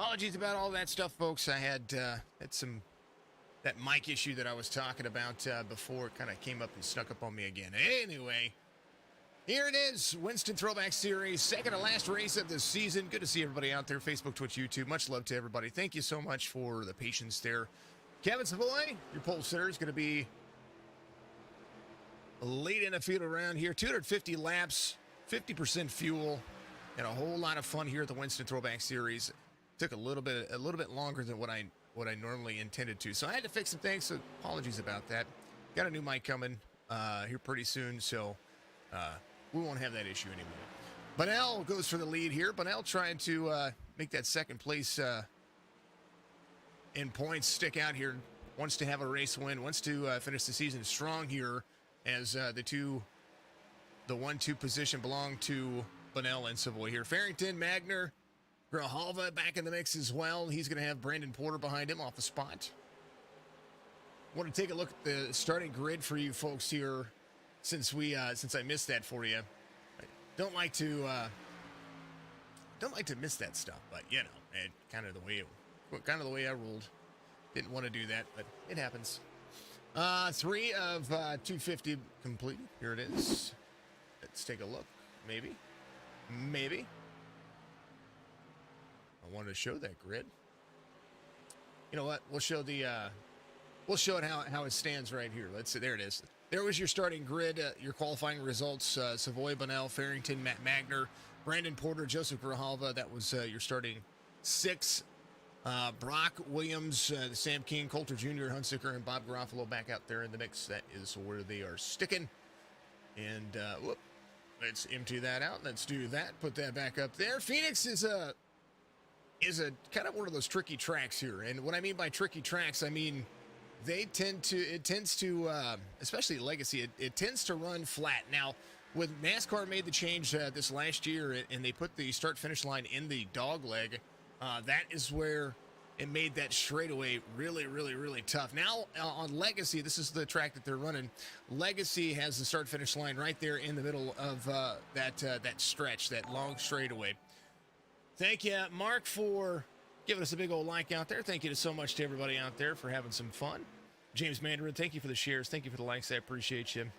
Apologies about all that stuff, folks. I had some that mic issue that I was talking about before. It kind of came up and snuck up on me again. Anyway, here it is, Winston Throwback Series, second to last race of the season. Good to see everybody out there, Facebook, Twitch, YouTube. Much love to everybody. Thank you so much for the patience there. Kevin Savoy, your pole sitter, is going to be late in the field around here. 250 laps, 50% fuel, and a whole lot of fun here at the Winston Throwback Series. Took a little bit longer than what I normally intended to, so I had to fix some things. So apologies about that. Got a new mic coming here pretty soon, so we won't have that issue anymore. Bunnell goes for the lead here. Bunnell trying to make that second place in points stick out here. Wants to have a race win. Wants to finish the season strong here, as the 1-2 position belong to Bunnell and Savoy here. Farrington, Magner, Grijalva back in the mix as well. He's going to have Brandon Porter behind him off the spot. Want to take a look at the starting grid for you folks here, since I missed that for you. I don't like to miss that stuff, but you know, kind of the way I ruled. Didn't want to do that, but it happens. 3 of 250 complete. Here it is. Let's take a look. Maybe. I wanted to show that grid. You know what? We'll show it how it stands right here. Let's see. There it is. There was your starting grid, your qualifying results. Savoy, Bunnell, Farrington, Matt Magner, Brandon Porter, Joseph Grijalva. That was your starting 6. Brock Williams, Sam King, Coulter Jr., Hunsaker, and Bob Garofalo back out there in the mix. That is where they are sticking. And let's empty that out. Let's do that. Put that back up there. Phoenix is a kind of one of those tricky tracks here. And what I mean by tricky tracks, I mean it tends to, especially Legacy, it tends to run flat. Now, when NASCAR made the change this last year, and they put the start-finish line in the dog leg, that is where it made that straightaway really, really, really tough. Now, on Legacy, this is the track that they're running. Legacy has the start-finish line right there in the middle of that stretch, that long straightaway. Thank you, Mark, for giving us a big old like out there. Thank you so much to everybody out there for having some fun. James Mandarin, thank you for the shares. Thank you for the likes. I appreciate you.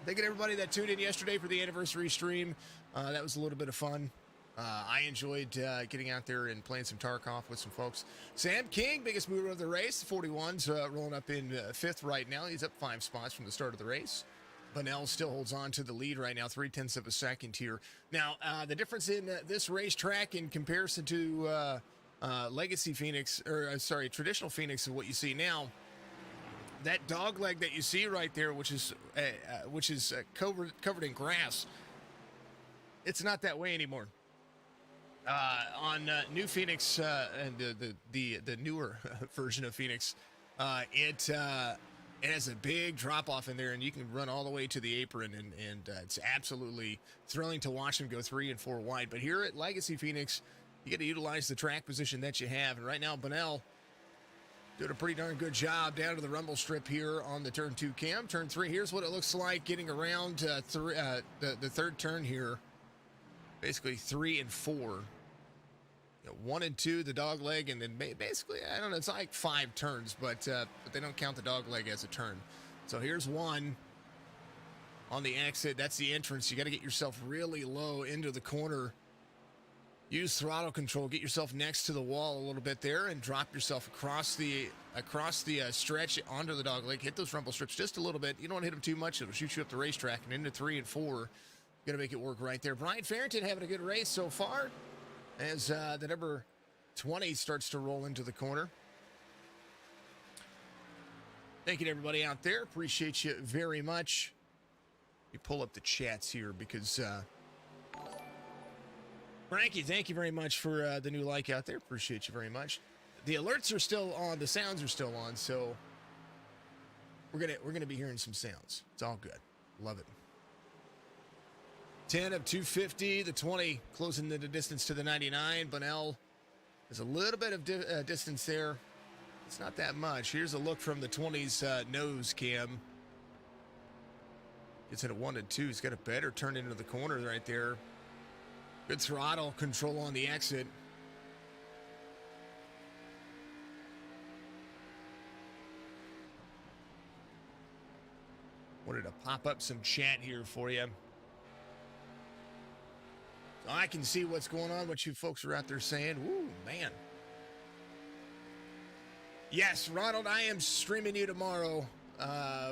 Thank you to everybody that tuned in yesterday for the anniversary stream. That was a little bit of fun. I enjoyed getting out there and playing some Tarkov with some folks. Sam King, biggest mover of the race. 41's rolling up in 5th right now. He's up 5 spots from the start of the race. Bunnell still holds on to the lead right now, 0.3 of a second here. Now, the difference in this racetrack in comparison to Legacy Phoenix, or traditional Phoenix, of what you see now, that dog leg that you see right there, which is covered in grass, it's not that way anymore. On New Phoenix and the newer version of Phoenix, it has a big drop off in there, and you can run all the way to the apron, and it's absolutely thrilling to watch them go 3 and 4 wide. But here at Legacy Phoenix, you got to utilize the track position that you have. And right now, Bunnell doing a pretty darn good job down to the rumble strip here on the turn 2 cam. Turn 3, here's what it looks like getting around the third turn here. Basically 3 and 4. 1 and 2, the dog leg, and then basically, I don't know, it's like 5 turns, but they don't count the dog leg as a turn. So here's 1 on the exit. That's the entrance. You got to get yourself really low into the corner. Use throttle control. Get yourself next to the wall a little bit there, and drop yourself across the stretch onto the dog leg. Hit those rumble strips just a little bit. You don't want to hit them too much. It'll shoot you up the racetrack, and into 3 and 4. Got to make it work right there. Brian Farrington having a good race so far, as the number 20 starts to roll into the corner. Thank you to everybody out there. Appreciate you very much. Let me pull up the chats here, because Frankie, thank you very much for the new like out there. Appreciate you very much. The alerts are still on. The sounds are still on, so we're gonna be hearing some sounds. It's all good. Love it. 10 of 250, the 20 closing the distance to the 99. Bunnell has a little bit of distance there. It's not that much. Here's a look from the 20's nose cam. Gets it at 1 and 2. He's got a better turn into the corner right there. Good throttle control on the exit. Wanted to pop up some chat here for you. So I can see what's going on, what you folks are out there saying. Woo, man. Yes, Ronald, I am streaming you tomorrow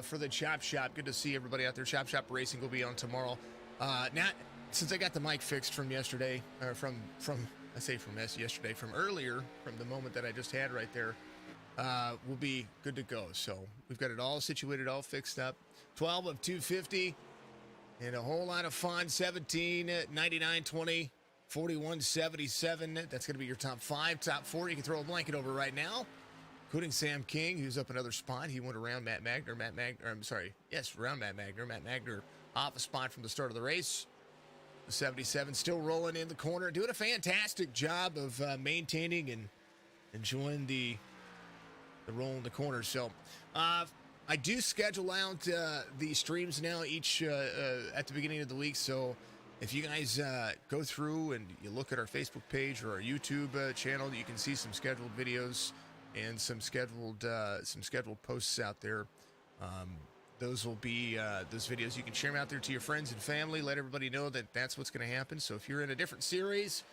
for the Chop Shop. Good to see everybody out there. Chop Shop Racing will be on tomorrow. Now, since I got the mic fixed from yesterday, or from yesterday, from earlier, from the moment that I just had right there, we'll be good to go. So we've got it all situated, all fixed up. 12 of 250 and a whole lot of fun. 17, 99, 20, 41, 77. That's going to be your top 5. Top 4, you can throw a blanket over right now, including Sam King, who's up another spot. He went around Matt Magner. Around Matt Magner. Matt Magner off a spot from the start of the race. The 77 still rolling in the corner, doing a fantastic job of maintaining and enjoying the roll in the corner. So I do schedule out the streams now each at the beginning of the week. So if you guys go through and you look at our Facebook page or our YouTube channel, you can see some scheduled videos and some scheduled posts out there. Those will be those videos. You can share them out there to your friends and family. Let everybody know that that's what's going to happen. So if you're in a different series,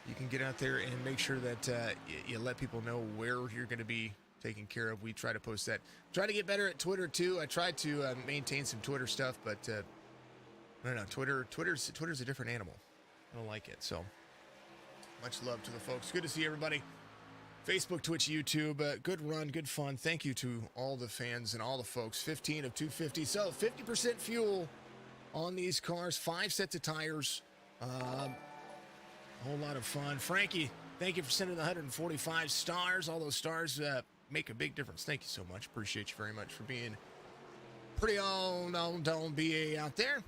you can get out there and make sure that you let people know where you're going to be taken care of. We try to post that. Try to get better at Twitter too. I tried to maintain some Twitter stuff, but I don't know. Twitter's a different animal. I don't like it. So much love to the folks. Good to see everybody. Facebook, Twitch, YouTube. Good run, good fun. Thank you to all the fans and all the folks. 15 of 250. So 50% fuel on these cars. 5 sets of tires. A whole lot of fun. Frankie, thank you for sending the 145 stars. All those stars make a big difference. Thank you so much. Appreciate you very much for being pretty on BA out there.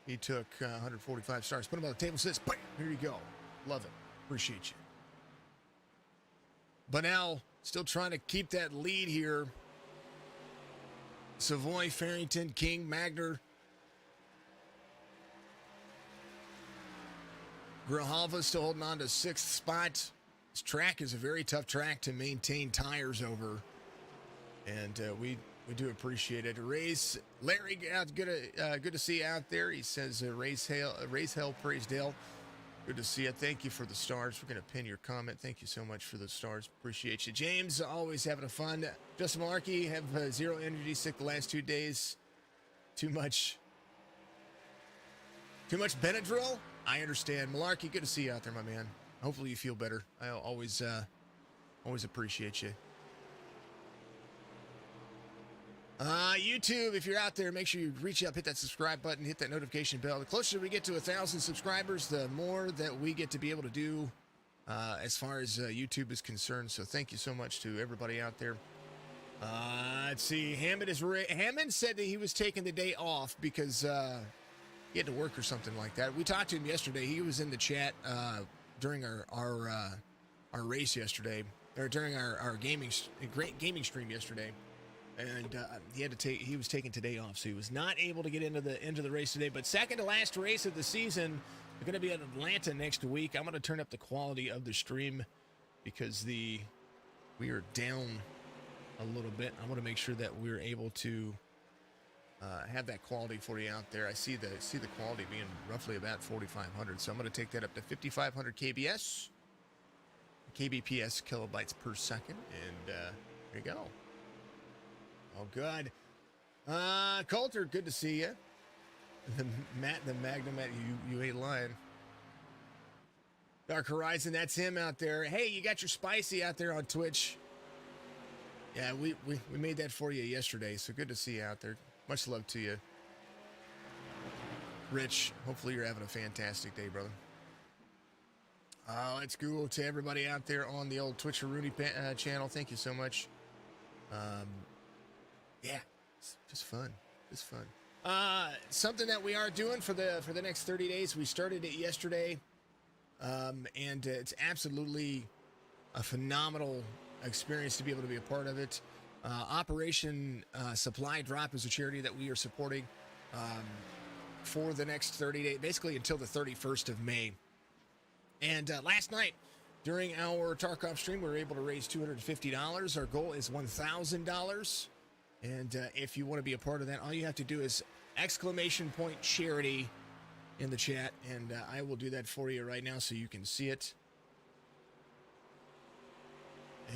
He took 145 stars. Put them on the table. Says, bam, here you go. Love it. Appreciate you. But now, still trying to keep that lead here. Savoy, Farrington, King, Magner. Grijalva still holding on to 6th spot. This track is a very tough track to maintain tires over. And we do appreciate it. Larry, good to see you out there. He says, raise hell, praise Dale. Good to see you. Thank you for the stars. We're going to pin your comment. Thank you so much for the stars. Appreciate you. James, always having a fun. Justin Malarkey, have zero energy sick the last 2 days. Too much Benadryl? I understand. Malarkey, good to see you out there, my man. Hopefully you feel better. I always appreciate you. YouTube, if you're out there, make sure you reach out, hit that subscribe button, hit that notification bell. The closer we get to 1,000 subscribers, the more that we get to be able to do as far as YouTube is concerned. So thank you so much to everybody out there. Let's see. Hammond said that he was taking the day off because he had to work or something like that. We talked to him yesterday. He was in the chat during our race yesterday, or during our gaming stream yesterday. And he was taking today off, so he was not able to get into the race today. But second to last race of the season, we're going to be at Atlanta next week. I'm going to turn up the quality of the stream because we are down a little bit. I want to make sure that we're able to have that quality for you out there. I see the quality being roughly about 4,500, so I'm going to take that up to 5,500 kbps kilobytes per second, and there you go. Oh, good. Coulter, good to see you. The Magnum, you ain't lying. Dark Horizon, that's him out there. Hey, you got your spicy out there on Twitch. Yeah, we made that for you yesterday, so good to see you out there. Much love to you. Rich, hopefully you're having a fantastic day, brother. Let's go to everybody out there on the old Twitch Rooney channel. Thank you so much. Yeah, it's just fun. It's fun. Something that we are doing for the next 30 days. We started it yesterday, and it's absolutely a phenomenal experience to be able to be a part of it. Operation Supply Drop is a charity that we are supporting for the next 30 days, basically until the 31st of May. And last night, during our Tarkov stream, we were able to raise $250. Our goal is $1,000. And if you want to be a part of that, all you have to do is !charity in the chat, and I will do that for you right now so you can see it.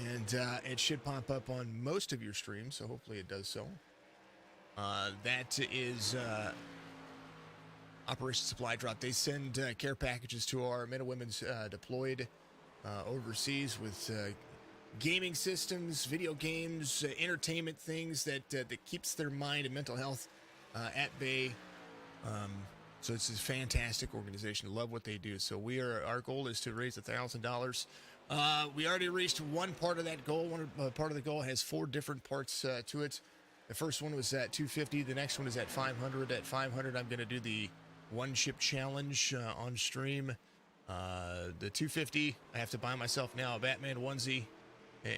And it should pop up on most of your streams, so hopefully it does so. That is Operation Supply Drop. They send care packages to our men and women deployed overseas with gaming systems, video games, entertainment things that keeps their mind and mental health at bay. So it's a fantastic organization. Love what they do. So our goal is to raise $1,000. We already reached one part of that goal. One part of the goal has 4 different parts to it. The first one was at $250. The next one is at $500. At $500, I'm going to do the one chip challenge on stream. The $250, I have to buy myself now a Batman onesie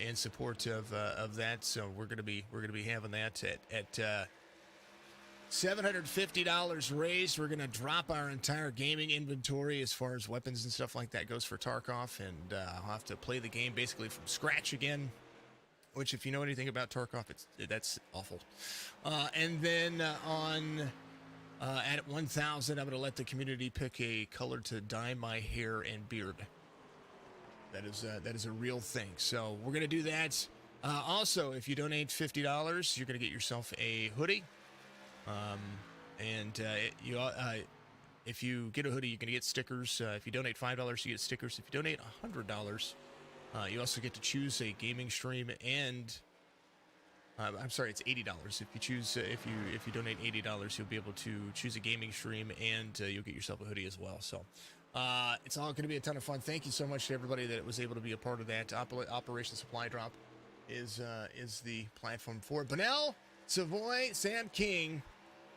in support of that. So we're gonna be having that at $750 raised. We're gonna drop our entire gaming inventory as far as weapons and stuff like that goes for Tarkov, and I'll have to play the game basically from scratch again. Which, if you know anything about Tarkov, that's awful. And then at 1,000, I'm going to let the community pick a color to dye my hair and beard. That is a real thing. So we're going to do that. Also, if you donate $50, you're going to get yourself a hoodie. If you get a hoodie, you're going to get stickers. If you donate $5, you get stickers. If you donate $100, you also get to choose a gaming stream, and I'm sorry, it's $80. If you choose, if you donate $80, you'll be able to choose a gaming stream, and you'll get yourself a hoodie as well. So it's all going to be a ton of fun. Thank you so much to everybody that was able to be a part of that. Operation Supply Drop is the platform for it. Bunnell, Savoy, Sam King,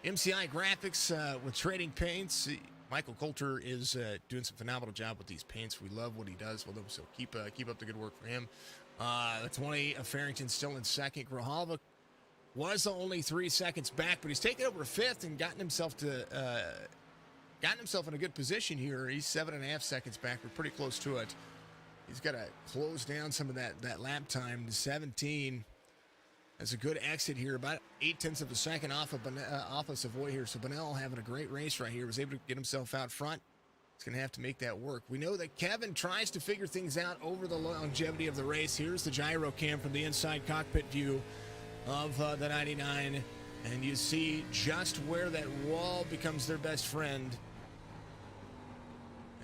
MCI Graphics with trading paints. Michael Coulter is doing some phenomenal job with these paints. We love what he does with them, so keep up the good work for him. 20 of Farrington still in second. Grijalva was only 3 seconds back, but he's taken over fifth and gotten himself in a good position here. He's 7.5 seconds back. We're pretty close to it. He's got to close down some of that lap time to 17. That's a good exit here, about 0.8 of a second off of Savoy here. So Bunnell having a great race right here. Was able to get himself out front. He's going to have to make that work. We know that Kevin tries to figure things out over the longevity of the race. Here's the gyro cam from the inside cockpit view of the 99. And you see just where that wall becomes their best friend.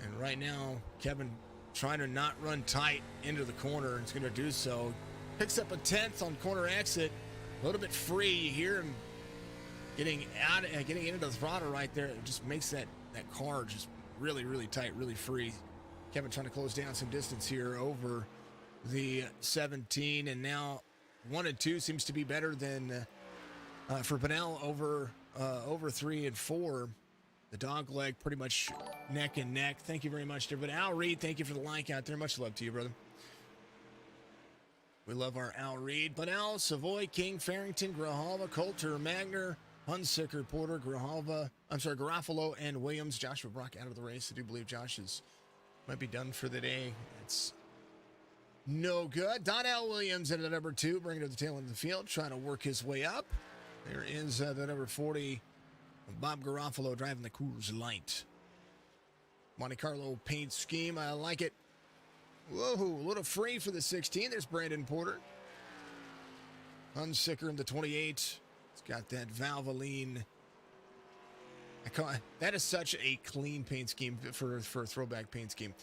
And right now, Kevin trying to not run tight into the corner. He's going to do so. Picks up a 10th on corner exit. A little bit free. You hear him getting into the throttle right there. It just makes that car just really, really tight, really free. Kevin trying to close down some distance here over the 17. And now 1 and 2 seems to be better than for Bunnell over 3 and 4. The dog leg pretty much neck and neck. Thank you very much, everybody. Al Reed, thank you for the like out there. Much love to you, brother. We love our Al Reed. Bunnell, Savoy, King, Farrington, Grijalva, Coulter, Magner, Hunsicker, Porter, Garofalo, and Williams. Joshua Brock out of the race. I do believe Josh might be done for the day. It's no good. Donnell Williams into number 2, bringing it to the tail end of the field, trying to work his way up. There is the number 40, Bob Garofalo, driving the Coors Light. Monte Carlo paint scheme. I like it. Whoa, a little free for the 16. There's Brandon Porter. Hunsicker in the 28. It's got that Valvoline. That is such a clean paint scheme for a throwback paint scheme.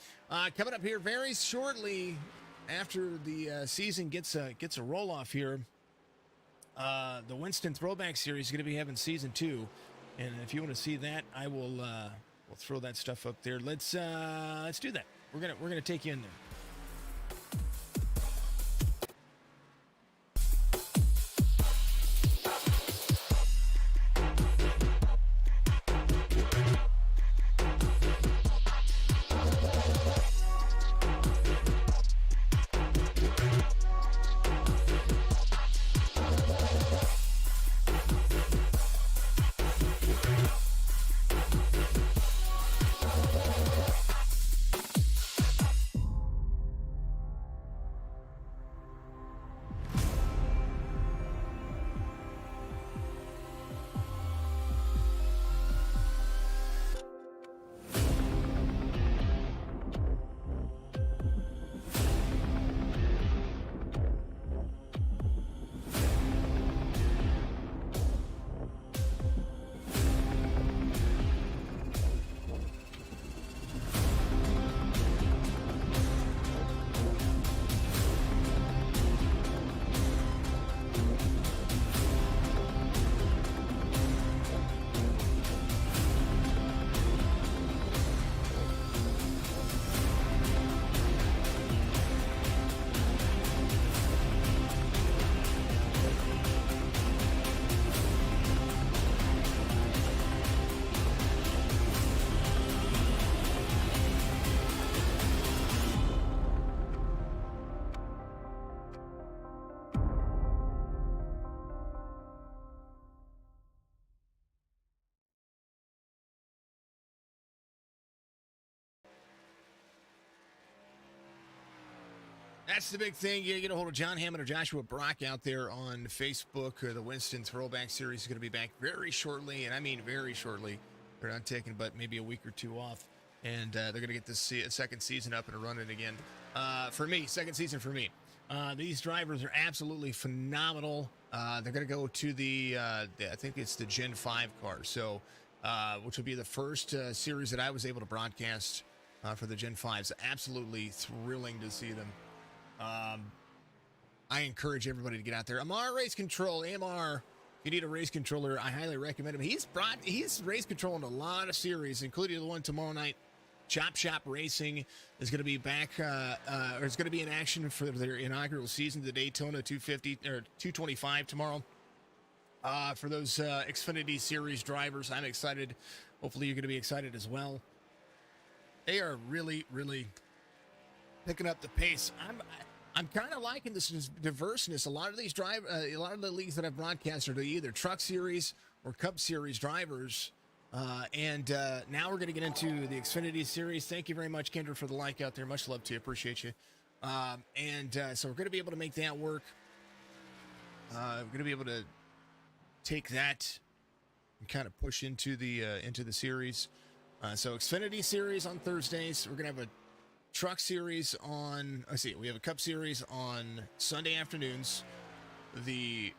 Coming up here very shortly after the season gets a roll off here. The Winston Throwback Series is going to be having season 2, and if you want to see that, I will we'll throw that stuff up there. Let's do that. We're gonna take you in there. That's the big thing. You get a hold of John Hammond or Joshua Brock out there on Facebook. The Winston Throwback Series is going to be back very shortly, and I mean very shortly. They're not taking but maybe a week or two off, and they're going to get this second season up and running again. For me, second season for me. These drivers are absolutely phenomenal. They're going to go to the I think it's the Gen 5 car, so which will be the first series that I was able to broadcast for the Gen 5s. Absolutely thrilling to see them. I encourage everybody to get out there. Amar Race Control, AMR. If you need a race controller, I highly recommend him. He's race controlling a lot of series, including the one tomorrow night. Chop Shop Racing is going to be back, or it's going to be in action for their inaugural season, the Daytona 250 or 225 tomorrow. For those Xfinity Series drivers, I'm excited. Hopefully, you're going to be excited as well. They are really, really picking up the pace. I'm kind of liking this diverseness. A lot of these a lot of the leagues that I've broadcast are either Truck Series or Cup Series drivers. And now we're going to get into the Xfinity Series. Thank you very much, Kendra, for the like out there. Much love to you. Appreciate you. So we're going to be able to make that work. We're going to be able to take that and kind of push into the series. So Xfinity Series on Thursdays. We're going to have a Truck Series on, we have a Cup Series on Sunday afternoons. The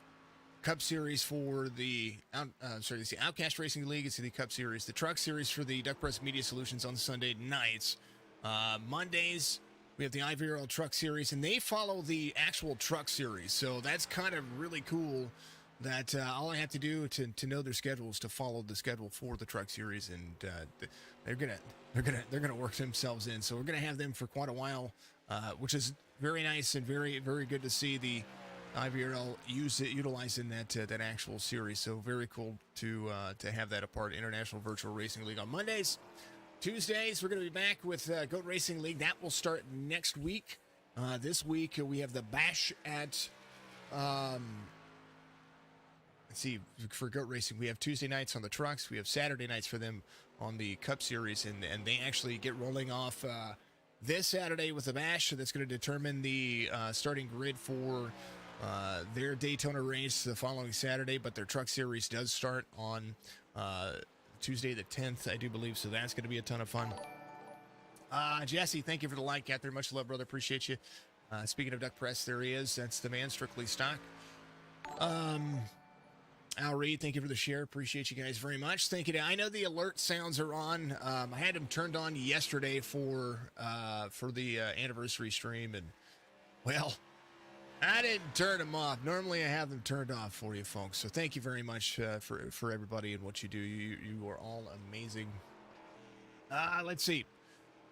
Cup Series for the it's the Outcast Racing League. It's the Cup Series. The Truck Series for the Duck Press Media Solutions on Sunday nights. Mondays, we have the IVRL Truck Series, and they follow the actual Truck Series. So that's kind of really cool that all I have to do to know their schedule is to follow the schedule for the Truck Series, and they're gonna work themselves in. So we're gonna have them for quite a while, which is very nice and very, very good to see the IVRL utilizing that actual series. So very cool to have that a part of International Virtual Racing League on Mondays. Tuesdays, we're going to be back with Goat Racing League. That will start next week. This week, we have the Bash at, for Goat Racing, we have Tuesday nights on the trucks. We have Saturday nights for them on the Cup Series, and they actually get rolling off this Saturday with the Bash. So that's going to determine the starting grid for their Daytona race the following Saturday, but their Truck Series does start on Tuesday the 10th, I do believe, so that's going to be a ton of fun. Jesse, thank you for the like out there. Much love, brother. Appreciate you. Speaking of Duck Press, there he is. That's the man, Strictly Stock. Al Reed, thank you for the share. Appreciate you guys very much. Thank you. I know the alert sounds are on. I had them turned on yesterday for the anniversary stream, and, well, I didn't turn them off. Normally, I have them turned off for you folks. So thank you very much for everybody and what you do. You are all amazing. Let's see.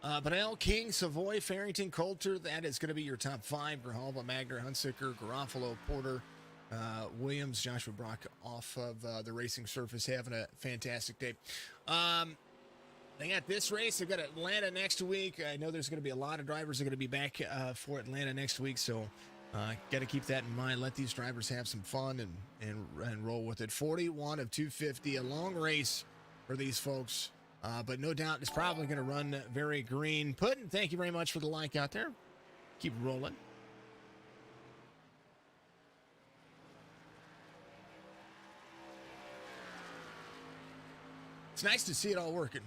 Bonnell, King, Savoy, Farrington, Coulter. That is going to be your top five. Grijalva, Magner, Hunsicker, Garofalo, Porter, Williams, Joshua Brock off of the racing surface, having a fantastic day. They got this race. They've got Atlanta next week. I know there's going to be a lot of drivers that are going to be back for Atlanta next week, so got to keep that in mind. Let these drivers have some fun and roll with it. 41 of 250, a long race for these folks, but no doubt it's probably going to run very green. Puddin', thank you very much for the like out there. Keep rolling. It's nice to see it all working.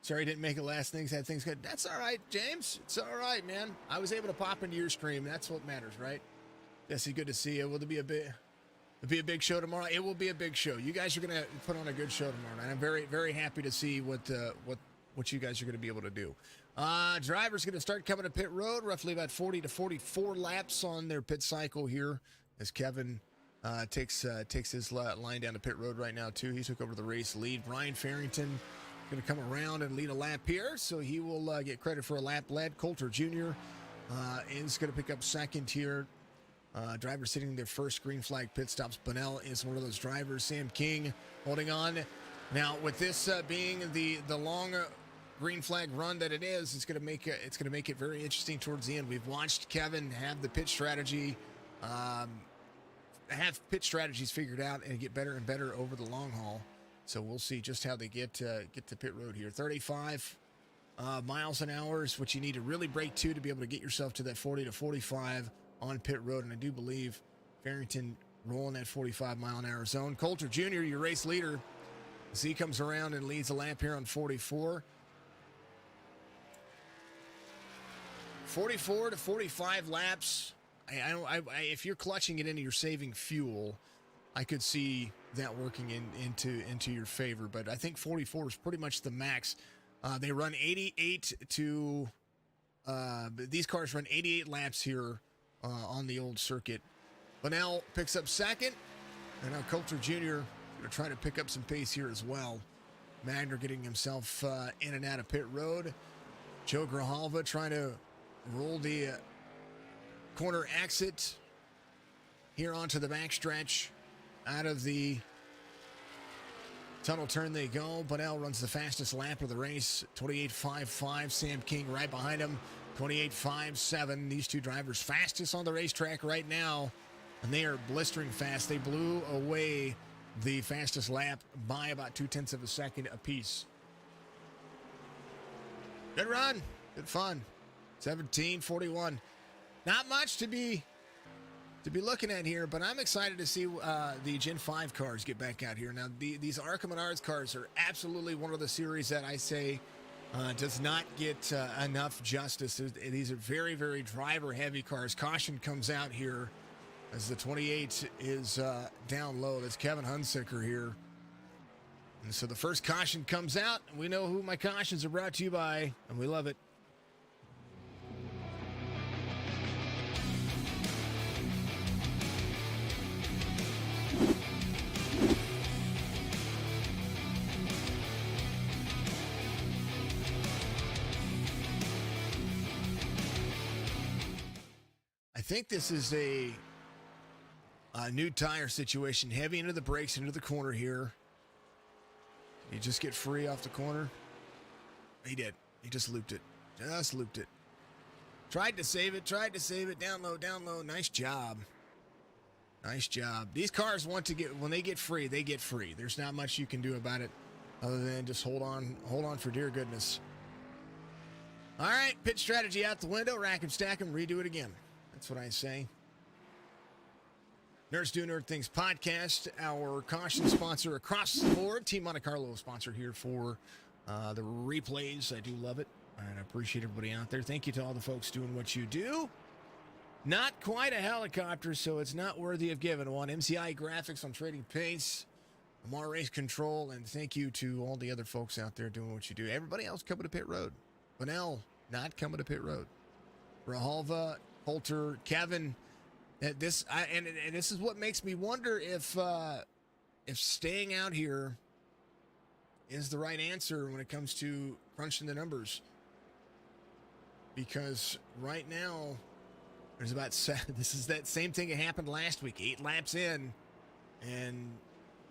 Sorry I didn't make it last. Things had things good. That's all right, James. It's all right, man. I was able to pop into your stream. That's what matters, right? Jesse, good to see you. Will there be a big show tomorrow? It will be a big show. You guys are going to put on a good show tomorrow night. I'm very, very happy to see what you guys are going to be able to do. Drivers going to start coming to pit road, roughly about 40 to 44 laps on their pit cycle here, as Kevin takes his line down to pit road right now too. He took over the race lead. Brian Farrington going to come around and lead a lap here, so he will get credit for a lap led. Coulter Jr. Is going to pick up second here. Drivers sitting their first green flag pit stops. Bonnell is one of those drivers. Sam King holding on. Now, with this being the long green flag run that it is, it's going to make it very interesting towards the end. We've watched Kevin have the pit strategy, have pit strategies figured out, and get better and better over the long haul. So we'll see just how they get to pit road here. 35 miles an hour is what you need to really break to be able to get yourself to that 40 to 45 on pit road. And I do believe Farrington rolling that 45-mile-an-hour zone. Coulter Jr., your race leader, as he comes around and leads a lap here on 44. 44 to 45 laps. If you're clutching it into, you're saving fuel, I could see that working into your favor. But I think 44 is pretty much the max. They run 88 to. These cars run 88 laps here on the old circuit. Bunnell picks up second, and now Coulter Jr. going to try to pick up some pace here as well. Magner getting himself in and out of pit road. Joe Grijalva trying to roll the corner exit here onto the backstretch. Out of the tunnel turn they go. Bunnell runs the fastest lap of the race, 28.55. Sam King right behind him, 28.57. These two drivers fastest on the racetrack right now, and they are blistering fast. They blew away the fastest lap by about 0.2 of a second apiece. Good run, good fun. 17:41. Not much to be looking at here, but I'm excited to see the Gen 5 cars get back out here. Now, these ARCA Menards cars are absolutely one of the series that I say does not get enough justice. These are very, very driver-heavy cars. Caution comes out here as the 28 is down low. That's Kevin Hunsicker here. And so the first caution comes out, and we know who my cautions are brought to you by, and we love it. I think this is a new tire situation. Heavy into the brakes, into the corner here. You just get free off the corner. He did. He just looped it. Just looped it. Tried to save it. Down low, down low. Nice job. Nice job. These cars want to get, when they get free, they get free. There's not much you can do about it other than just hold on for dear goodness. All right, pit strategy out the window. Rack 'em, stack 'em, redo it again. That's what I say. Nerds Do Nerd Things podcast, our caution sponsor across the board. Team Monte Carlo sponsor here for the replays. I do love it, and I appreciate everybody out there. Thank you to all the folks doing what you do. Not quite a helicopter, so it's not worthy of giving one. MCI Graphics on Trading Pace, Amar Race Control, and thank you to all the other folks out there doing what you do. Everybody else coming to pit road. Bunnell not coming to pit road. Grijalva, Coulter, Kevin. This is what makes me wonder if staying out here is the right answer when it comes to crunching the numbers. Because right now, there's about this is that same thing that happened last week. 8 laps in, and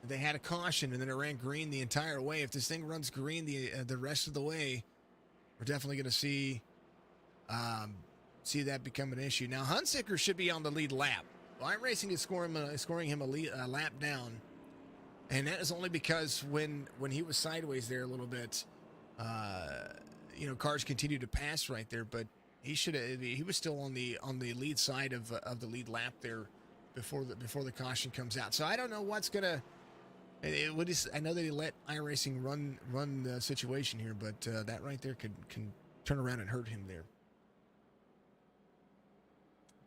they had a caution, and then it ran green the entire way. If this thing runs green the rest of the way, we're definitely going to see that become an issue. Now, Hunsicker should be on the lead lap. iRacing is scoring him a lap down, and that is only because when he was sideways there a little bit, cars continued to pass right there, but he was still on the lead side of the lead lap there before the caution comes out. So I don't know what's gonna. I know that he let iRacing run the situation here, but that right there can turn around and hurt him there.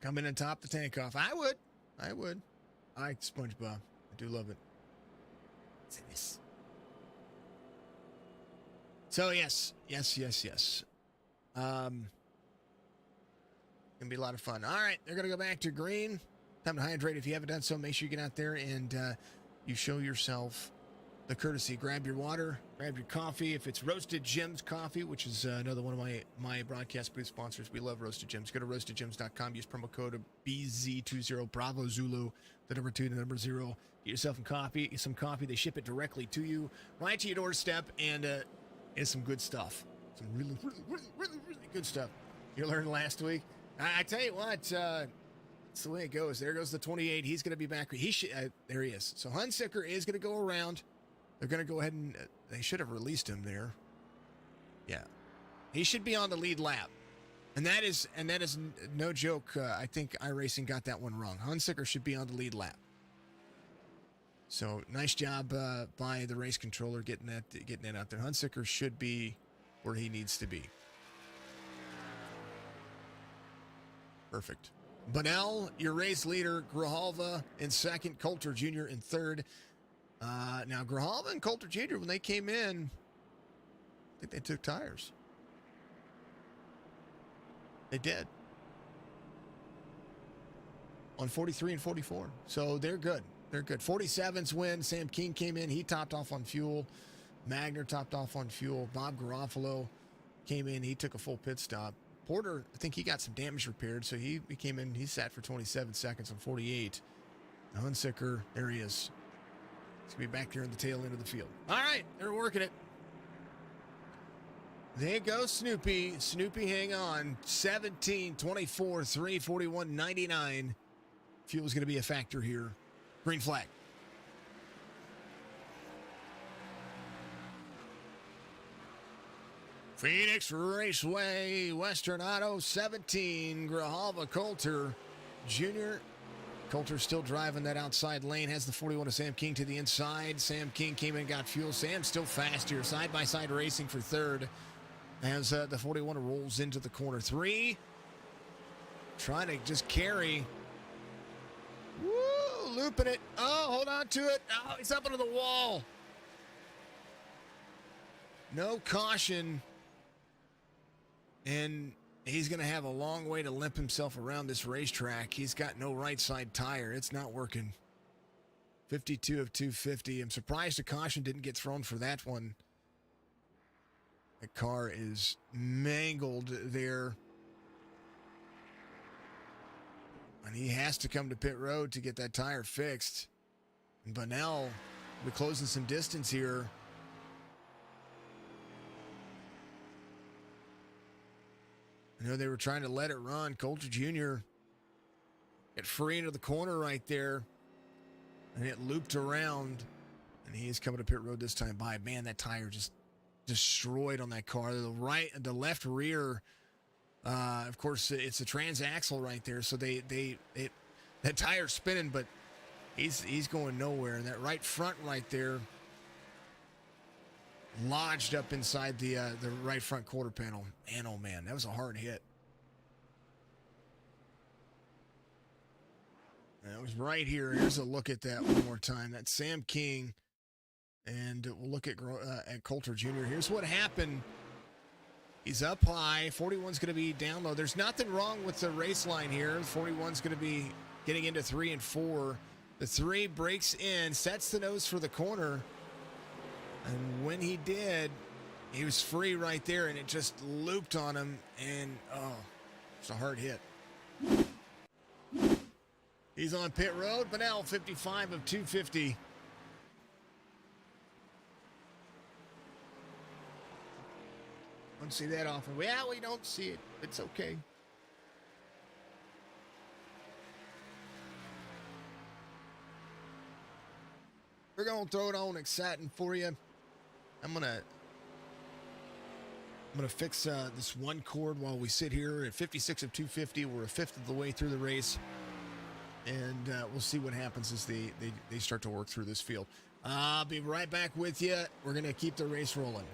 Come in and top the tank off. I would. I like SpongeBob. I do love it. So yes. Gonna be a lot of fun. All right, they're gonna go back to green. Time to hydrate. If you haven't done so, make sure you get out there and you show yourself the courtesy. Grab your water, grab your coffee. If it's Roasted Gems Coffee, which is another one of my broadcast booth sponsors, we love Roasted Gems. Go to roastedgems.com. Use promo code BZ20, Bravo Zulu, the number 2, the number 0. Get yourself some coffee. They ship it directly to you, right to your doorstep, and it's some good stuff. Some really, really, really, really, really good stuff. You learned last week. I tell you what, it's the way it goes. There goes the 28. He's going to be back. There he is. So Hunsicker is going to go around. They're going to go ahead and they should have released him there. Yeah. He should be on the lead lap. And that is no joke. I think iRacing got that one wrong. Hunsaker should be on the lead lap. So nice job by the race controller getting that out there. Hunsaker should be where he needs to be. Perfect. Bunnell, your race leader. Grijalva in second. Coulter Jr. in third. Now Grijalva and Coulter Jr., when they came in, I think they took tires. They did. On 43 and 44. So they're good. They're good. 47's win. Sam King came in. He topped off on fuel. Magner topped off on fuel. Bob Garofalo came in. He took a full pit stop. Porter, I think he got some damage repaired, so he came in. He sat for 27 seconds on 48. Hunsaker, there he is. He's going to be back there in the tail end of the field. All right, they're working it. There goes Snoopy. Snoopy, hang on. 17, 24, 3, 41, 99. Fuel's going to be a factor here. Green flag. PHOENIX Raceway, Western Auto, 17. Grijalva Coulter Jr. Coulter still driving that outside lane. Has the 41 of Sam King to the inside. Sam King came in and got fuel. Sam still fast here. Side-by-side racing for third. As the 41 rolls into the corner. 3. Trying to just carry. Woo! Looping it. Oh, hold on to it. Oh, he's up into the wall. No caution. And he's going to have a long way to limp himself around this racetrack. He's got no right side tire. It's not working. 52 of 250. I'm surprised a caution didn't get thrown for that one. The car is mangled there. And he has to come to pit road to get that tire fixed. And Bunnell, we're closing some distance here. I know they were trying to let it run. Coulter Jr. got free into the corner right there. And it looped around. And he is coming to pit road this time by. Man, that tire just destroyed on that car. The left rear, of course, it's a transaxle right there. So that tire's spinning, but he's going nowhere. And that right front right there lodged up inside the right front quarter panel. Man, oh man, that was a hard hit. That was right here. Here's a look at that one more time. That's Sam King, and we'll look at Coulter Jr. Here's what happened. He's up high. 41's going to be down low. There's nothing wrong with the race line here. 41's going to be getting into 3 and 4. The 3 breaks in, sets the nose for the corner. And when he did, he was free right there, and it just looped on him, and, oh, it's a hard hit. He's on pit road. Bunnell, 55 of 250. Don't see that often. Well, we don't see it. It's okay. We're going to throw it on exciting for you. I'm gonna fix this one cord while we sit here at 56 of 250. We're a fifth of the way through the race, and we'll see what happens as they start to work through this field. I'll be right back with you. We're gonna keep the race rolling.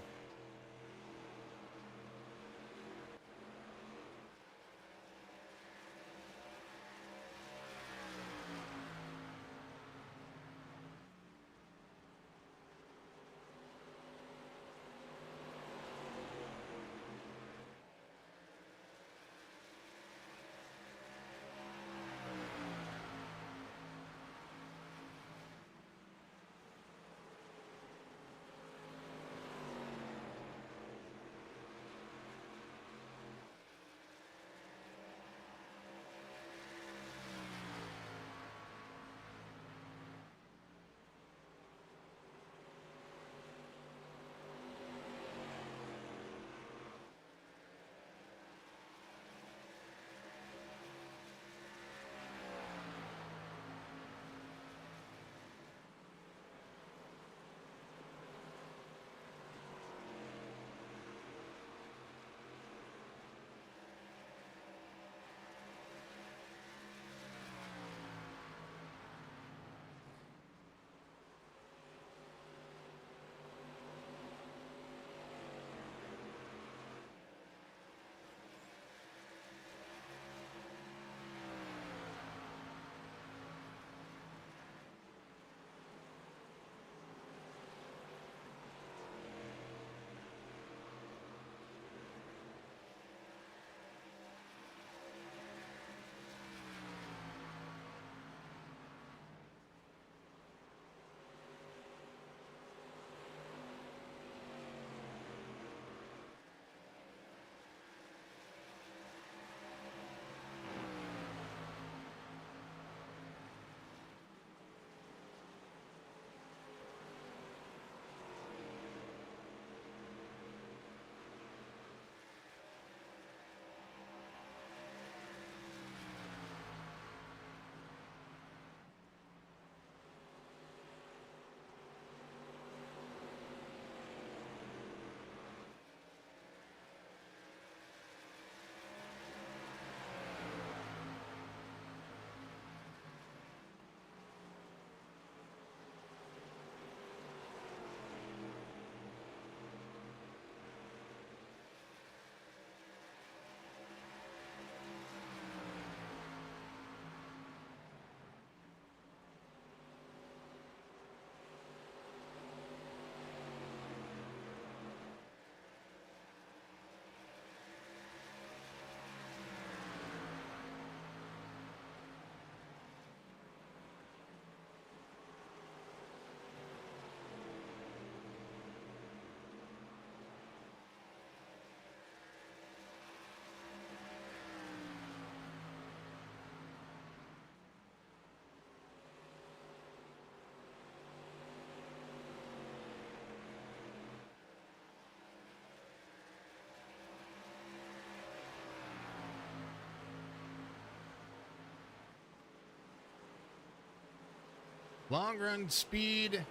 Long run speed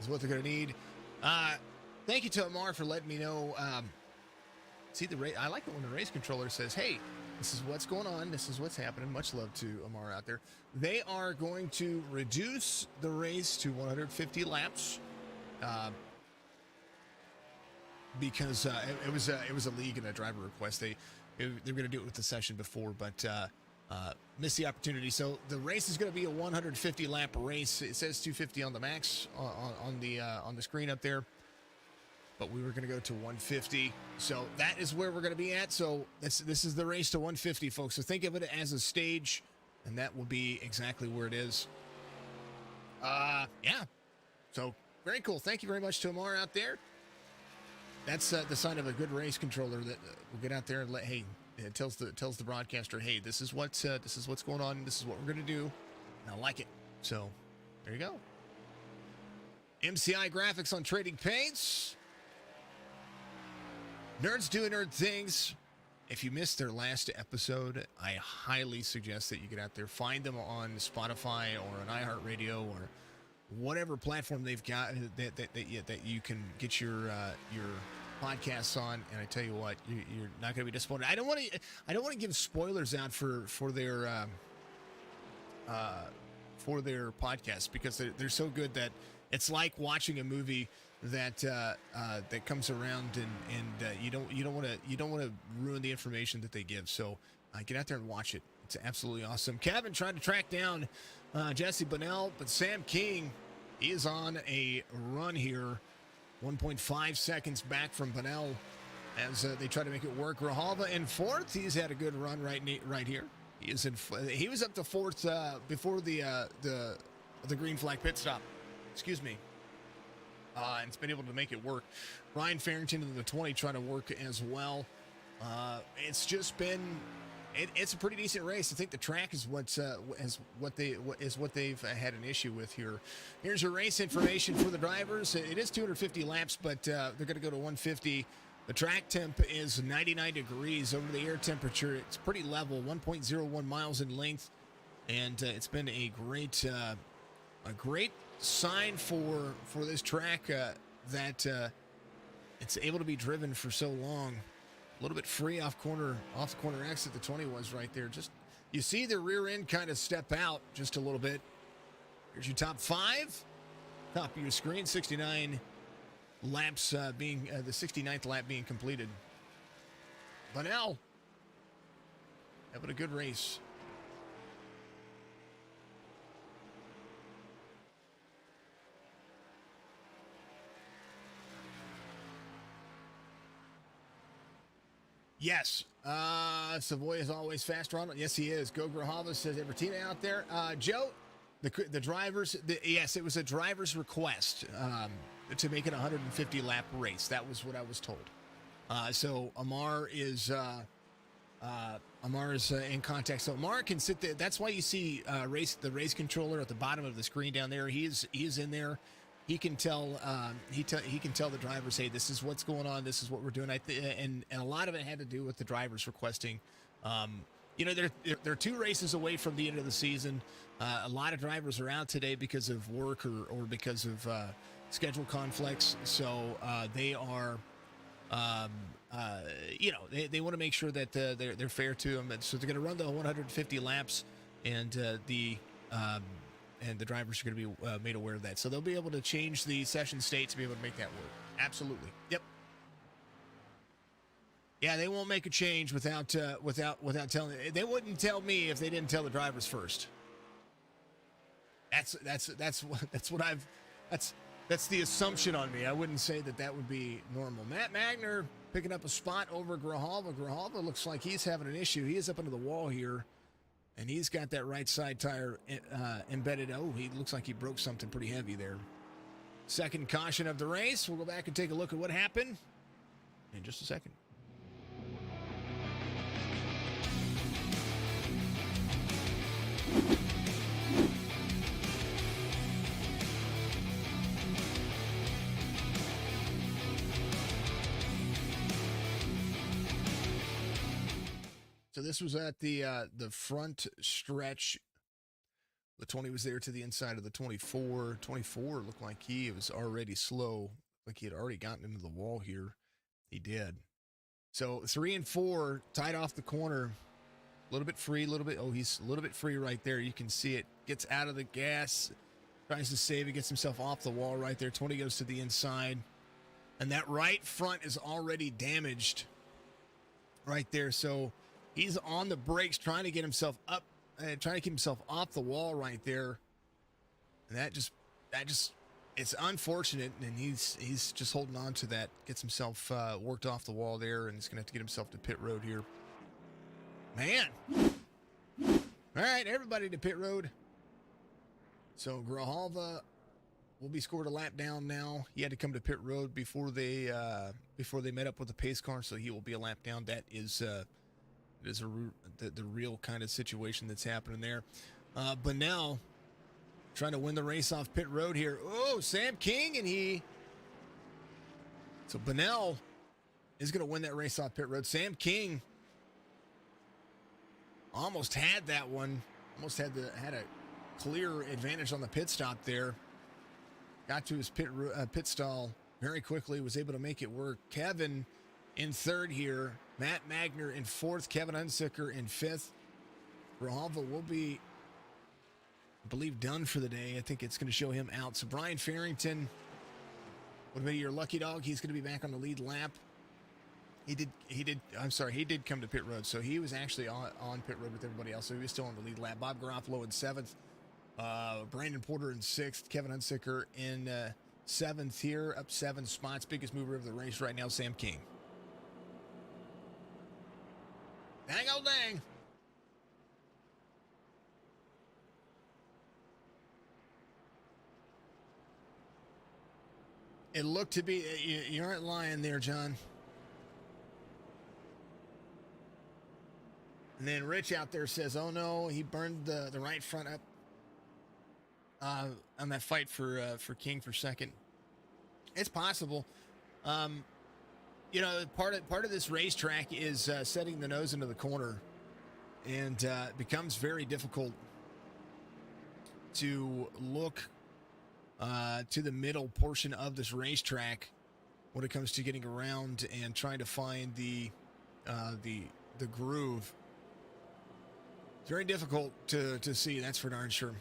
is what they're going to need. Thank you to Amar for letting me know. See the race. I like it when the race controller says, "Hey, this is what's going on. This is what's happening." Much love to Amar out there. They are going to reduce the race to 150 laps because it was a league and a driver request. They're going to do it with the session before, but missed the opportunity. So the race is going to be a 150 lap race. It says 250 on the max on the screen up there, but we were going to go to 150. So that is where we're going to be at. So this is the race to 150, folks. So think of it as a stage, and that will be exactly where it is. Yeah. So very cool. Thank you very much to Amar out there. That's the sign of a good race controller that will get out there and it tells the broadcaster, hey, this is what's going on. This is what we're going to do. And I like it. So there you go. MCI graphics on trading paints. Nerds doing nerd things. If you missed their last episode, I highly suggest that you get out there, find them on Spotify or on iHeartRadio or whatever platform they've got that you can get your podcasts on. And I tell you what, you're not going to be disappointed. I don't want to give spoilers out for their podcasts because they're so good that it's like watching a movie that comes around and you don't want to ruin the information that they give. So get out there and watch it. It's absolutely awesome. Kevin tried to track down Jesse Bunnell, but Sam King is on a run here, 1.5 seconds back from Bunnell as they try to make it work. Grijalva in fourth. He's had a good run right here. He was up to fourth before the green flag pit stop. Excuse me. And it's been able to make it work. Ryan Farrington in the 20 trying to work as well. It's just been it's a pretty decent race. I think the track is what they've had an issue with here. Here's your race information for the drivers. It is 250 laps, but they're going to go to 150. The track temp is 99 degrees over the air temperature. It's pretty level, 1.01 miles in length, and it's been a great sign for this track that it's able to be driven for so long. A little bit free off the corner exit. The 20 was right there. Just you see the rear end kind of step out just a little bit. Here's your top five. Top of your screen, 69 laps being the 69th lap being completed. Bunnell having a good race. Yes. Savoy is always faster on it. Yes, he is. Go Grijalva, says Evertina out there. Joe, the drivers, yes, it was a driver's request to make it a 150 lap race. That was what I was told. So Amar is in contact. So Amar can sit there. That's why you see the race controller at the bottom of the screen down there. He is in there. He can tell he can tell the drivers, hey, this is what's going on. This is what we're doing. And a lot of it had to do with the drivers requesting. They're 2 races away from the end of the season. A lot of drivers are out today because of work or because of schedule conflicts. So they are, they want to make sure that they're fair to them. And so they're going to run the 150 laps, and the drivers are going to be made aware of that. So they'll be able to change the session state to be able to make that work. Absolutely. Yep. Yeah, they won't make a change without telling. They wouldn't tell me if they didn't tell the drivers first. That's the assumption on me. I wouldn't say that would be normal. Matt Magner picking up a spot over Grijalva. Grijalva looks like he's having an issue. He is up into the wall here. And he's got that right side tire embedded. Oh, he looks like he broke something pretty heavy there. Second caution of the race. We'll go back and take a look at what happened in just a second. So this was at the front stretch The 20 was there to the inside of the 24. 24 looked like he was already slow, like he had already gotten into the wall here. He did. So 3 and 4 tied off the corner. A little bit free, a little bit. Oh, he's a little bit free right there. You can see it. Gets out of the gas. Tries to save it. Gets himself off the wall right there. 20 goes to the inside. And that right front is already damaged right there. So he's on the brakes trying to get himself up. Trying to keep himself off the wall right there. And that just, it's unfortunate. And he's just holding on to that. Gets himself worked off the wall there. And he's going to have to get himself to pit road here. Man. All right, everybody to pit road. So Grijalva will be scored a lap down now. He had to come to pit road before they met up with the pace car, so he will be a lap down. That is the real kind of situation that's happening there. But now, trying to win the race off pit road here. Oh, Sam King, and so Bunnell is going to win that race off pit road. Sam King almost had that one. Almost had a clear advantage on the pit stop there. Got to his pit stall very quickly. Was able to make it work. Kevin in third here. Matt Magner in fourth. Kevin Unsicker in fifth. Grijalva will be, I believe, done for the day. I think it's going to show him out. So Brian Farrington would be your lucky dog. He's going to be back on the lead lap. He did come to pit road, so he was actually on pit road with everybody else, so he was still on the lead lap. Bob Garofalo in seventh, Brandon Porter in sixth, Kevin Unsicker in seventh here, up 7 spots. Biggest mover of the race right now, Sam King. Dang old dang. It looked to be, you aren't lying there, John. And then Rich out there says, oh no, he burned the right front up on that fight for King for second. It's possible. You know, part of this racetrack is setting the nose into the corner. And it becomes very difficult to look to the middle portion of this racetrack when it comes to getting around and trying to find the groove. It's very difficult to see, that's for darn sure.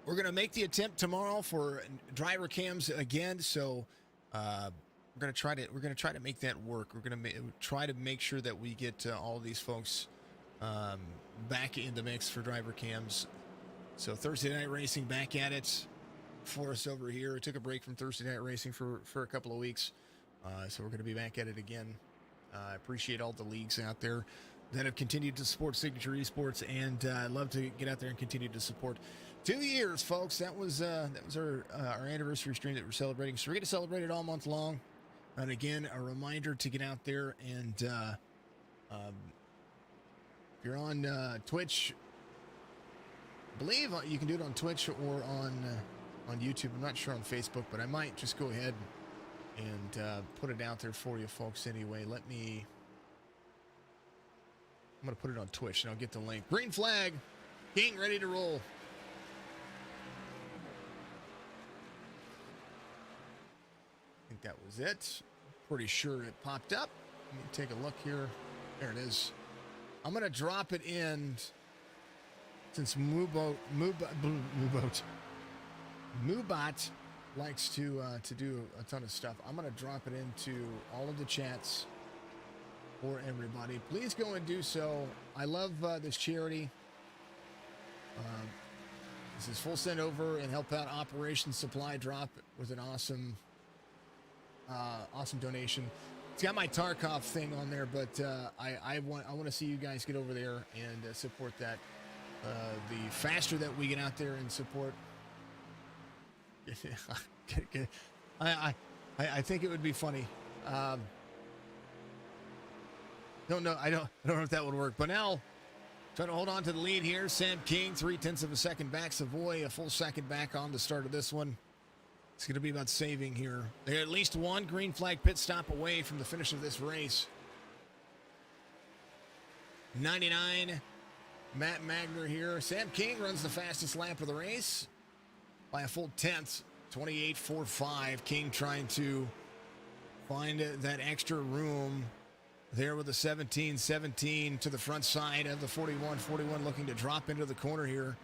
We're going to make the attempt tomorrow for driver cams again, so we're going to try to make that work. We're going to try to make sure that we get all of these folks back in the mix for driver cams. So Thursday night racing back at it for us over here. We took a break from Thursday night racing for a couple of weeks, so we're going to be back at it again. I appreciate all the leagues out there that have continued to support Signature Esports, and I'd love to get out there and continue to support. 2 years, folks. That was our anniversary stream that we're celebrating. So we're going to celebrate it all month long. And again, a reminder to get out there and if you're on Twitch, I believe you can do it on Twitch or on YouTube. I'm not sure on Facebook, but I might just go ahead and put it out there for you folks anyway. I'm going to put it on Twitch, and I'll get the link. Green flag. King ready to roll. I think that was it. Pretty sure it popped up. Let me take a look here. There it is. I'm going to drop it in, since Moobot likes to do a ton of stuff. I'm going to drop it into all of the chats for everybody. Please go and do so. I love this charity. This is full send over and help out Operation Supply Drop with an awesome donation. It's got my Tarkov thing on there, but I want to see you guys get over there and support that. The faster that we get out there and support, I think it would be funny. I don't know if that would work. But now, trying to hold on to the lead here. Sam King, 0.3 of a second back. Savoy, a full second back on the start of this one. It's going to be about saving here. They're at least one green flag pit stop away from the finish of this race. 99 Matt Magner here. Sam King runs the fastest lap of the race by a full 10th, 28.45. King trying to find that extra room there with the 17 to the front side of the 41 looking to drop into the corner here.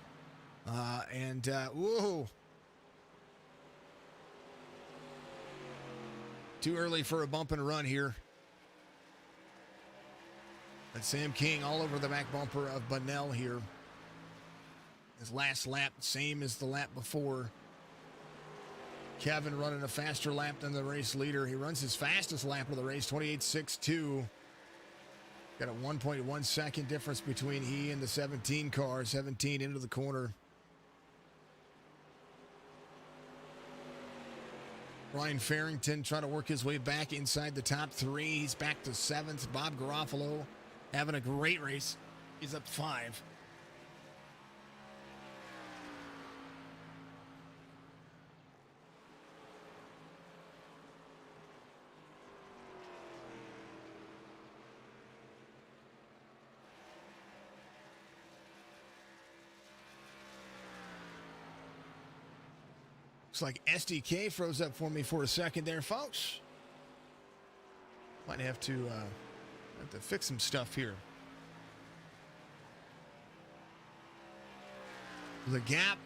Whoa. Too early for a bump and run here. And Sam King all over the back bumper of Bunnell here. His last lap, same as the lap before. Kevin running a faster lap than the race leader. He runs his fastest lap of the race, 28.62. Got a 1.1 second difference between he and the 17 car. 17 into the corner. Brian Farrington trying to work his way back inside the top 3. He's back to 7th. Bob Garofalo having a great race. He's up 5. Looks like SDK froze up for me for a second there, folks. Might have to fix some stuff here. The gap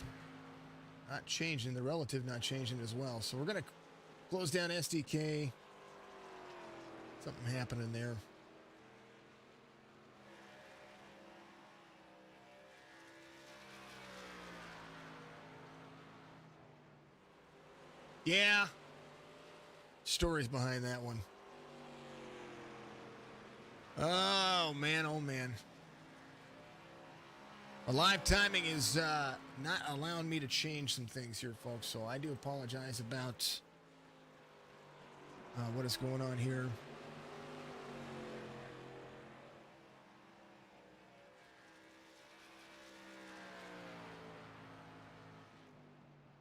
not changing, the relative not changing as well. So we're going to close down SDK. Something happening there. Yeah. Stories behind that one. Oh, man. Oh, man. Live timing is not allowing me to change some things here, folks. So I do apologize about what is going on here.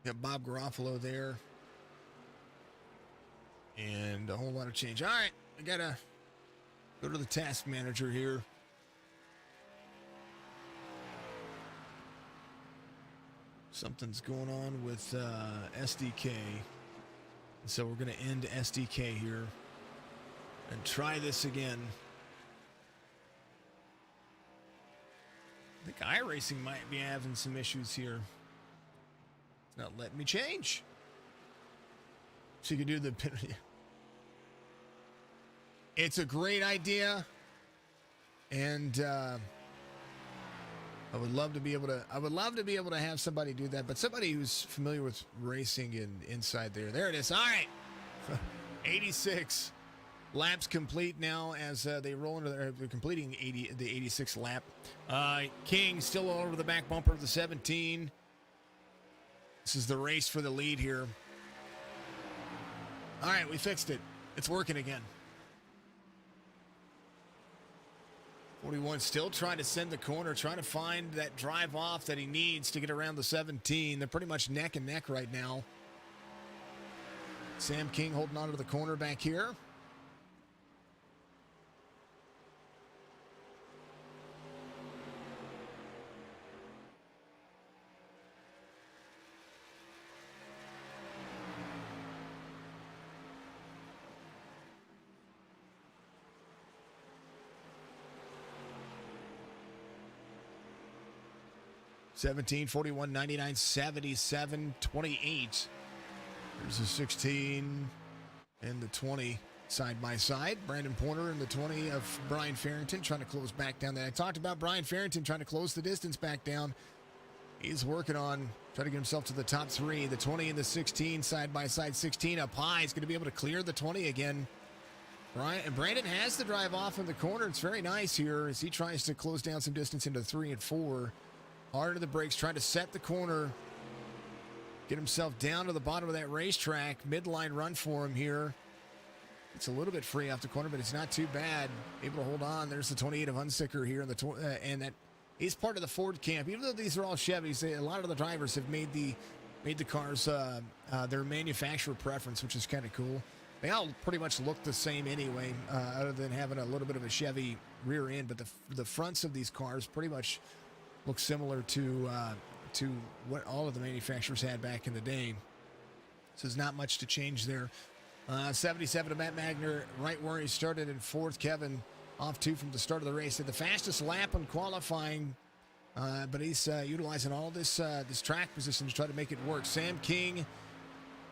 Got Bob Garofalo there. And a whole lot of change. All right, I gotta go to the task manager here. Something's going on with SDK. So we're gonna end SDK here and try this again. I think iRacing might be having some issues here. It's not letting me change. So you can do the... It's a great idea. And I would love to be able to have somebody do that, but somebody who's familiar with racing and inside there. There it is. All right. 86 laps complete now as they roll into they're completing the 86th lap. King still all over the back bumper of the 17. This is the race for the lead here. All right, we fixed it. It's working again. 41 still trying to send the corner, trying to find that drive off that he needs to get around the 17. They're pretty much neck and neck right now. Sam King holding on to the corner back here. $17, $41, $99, $77, $28. There's a 16 and the 20 side by side. Brandon Porter and the 20 of Brian Farrington trying to close back down that. I talked about Brian Farrington trying to close the distance back down. He's working on trying to get himself to the top 3. The 20 and the 16 side by side. 16 up high. He's going to be able to clear the 20 again. Brandon has the drive off in the corner. It's very nice here as he tries to close down some distance into 3 and 4. Hard to the brakes, trying to set the corner. Get himself down to the bottom of that racetrack. Midline run for him here. It's a little bit free off the corner, but it's not too bad. Able to hold on. There's the 28 of Unsicker here, and that he's part of the Ford camp. Even though these are all Chevys, a lot of the drivers have made the cars their manufacturer preference, which is kind of cool. They all pretty much look the same anyway, other than having a little bit of a Chevy rear end. But the fronts of these cars pretty much looks similar to what all of the manufacturers had back in the day. So there's not much to change there. 77 to Matt Magner, right where he started in fourth. Kevin off two from the start of the race. Had the fastest lap in qualifying, but he's utilizing all this track position to try to make it work. Sam King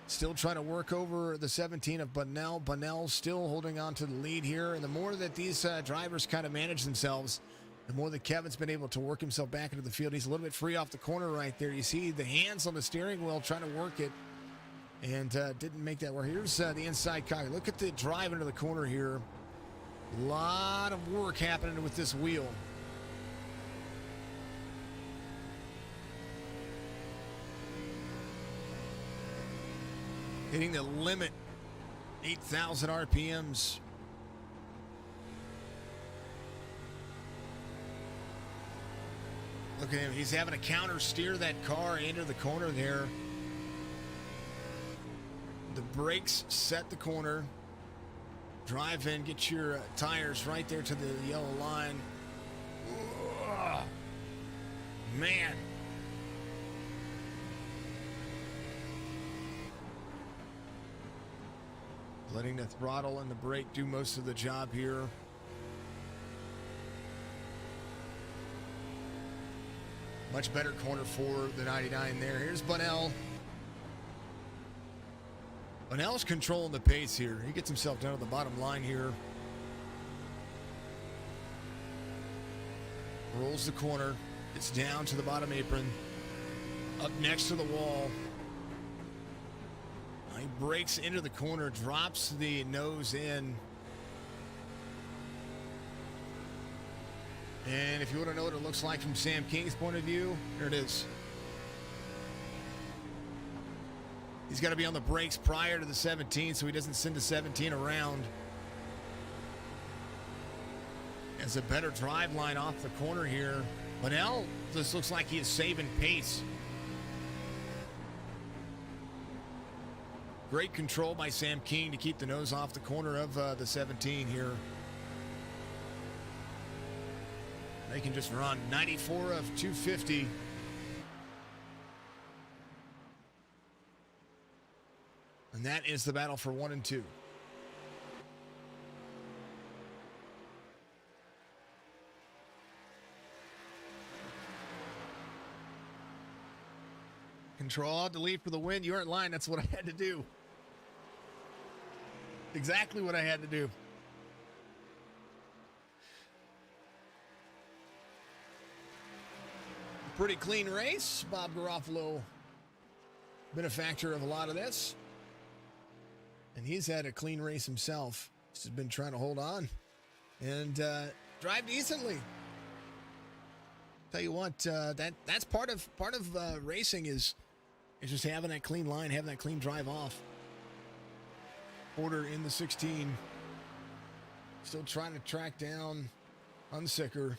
still trying to work over the 17 of Bunnell. Bunnell still holding on to the lead here. And the more that these drivers kind of manage themselves, the more that Kevin's been able to work himself back into the field. He's a little bit free off the corner right there. You see the hands on the steering wheel trying to work it, and didn't make that work. Here's the inside cockpit. Look at the drive into the corner here. A lot of work happening with this wheel. Hitting the limit, 8,000 RPMs. Look at him. He's having to counter steer that car into the corner there. The brakes set the corner. Drive in, get your tires right there to the yellow line. Ugh. Man. Letting the throttle and the brake do most of the job here. Much better corner for the 99 there. Here's Bunnell. Bunnell's controlling the pace here. He gets himself down to the bottom line here. Rolls the corner. It's down to the bottom apron. Up next to the wall. He breaks into the corner, drops the nose in. And if you want to know what it looks like from Sam King's point of view, here it is. He's got to be on the brakes prior to the 17 so he doesn't send the 17 around. As a better drive line off the corner here. Bunnell, this looks like he is saving pace. Great control by Sam King to keep the nose off the corner of the 17 here. They can just run 94 of 250. And that is the battle for 1 and 2. Control, delete for the win. You aren't lying. That's what I had to do. Exactly what I had to do. Pretty clean race. Bob Garofalo, benefactor of a lot of this. And he's had a clean race himself. He's been trying to hold on and drive decently. Tell you what, that's part of racing is just having that clean line, having that clean drive off. Porter in the 16. Still trying to track down Unsicker.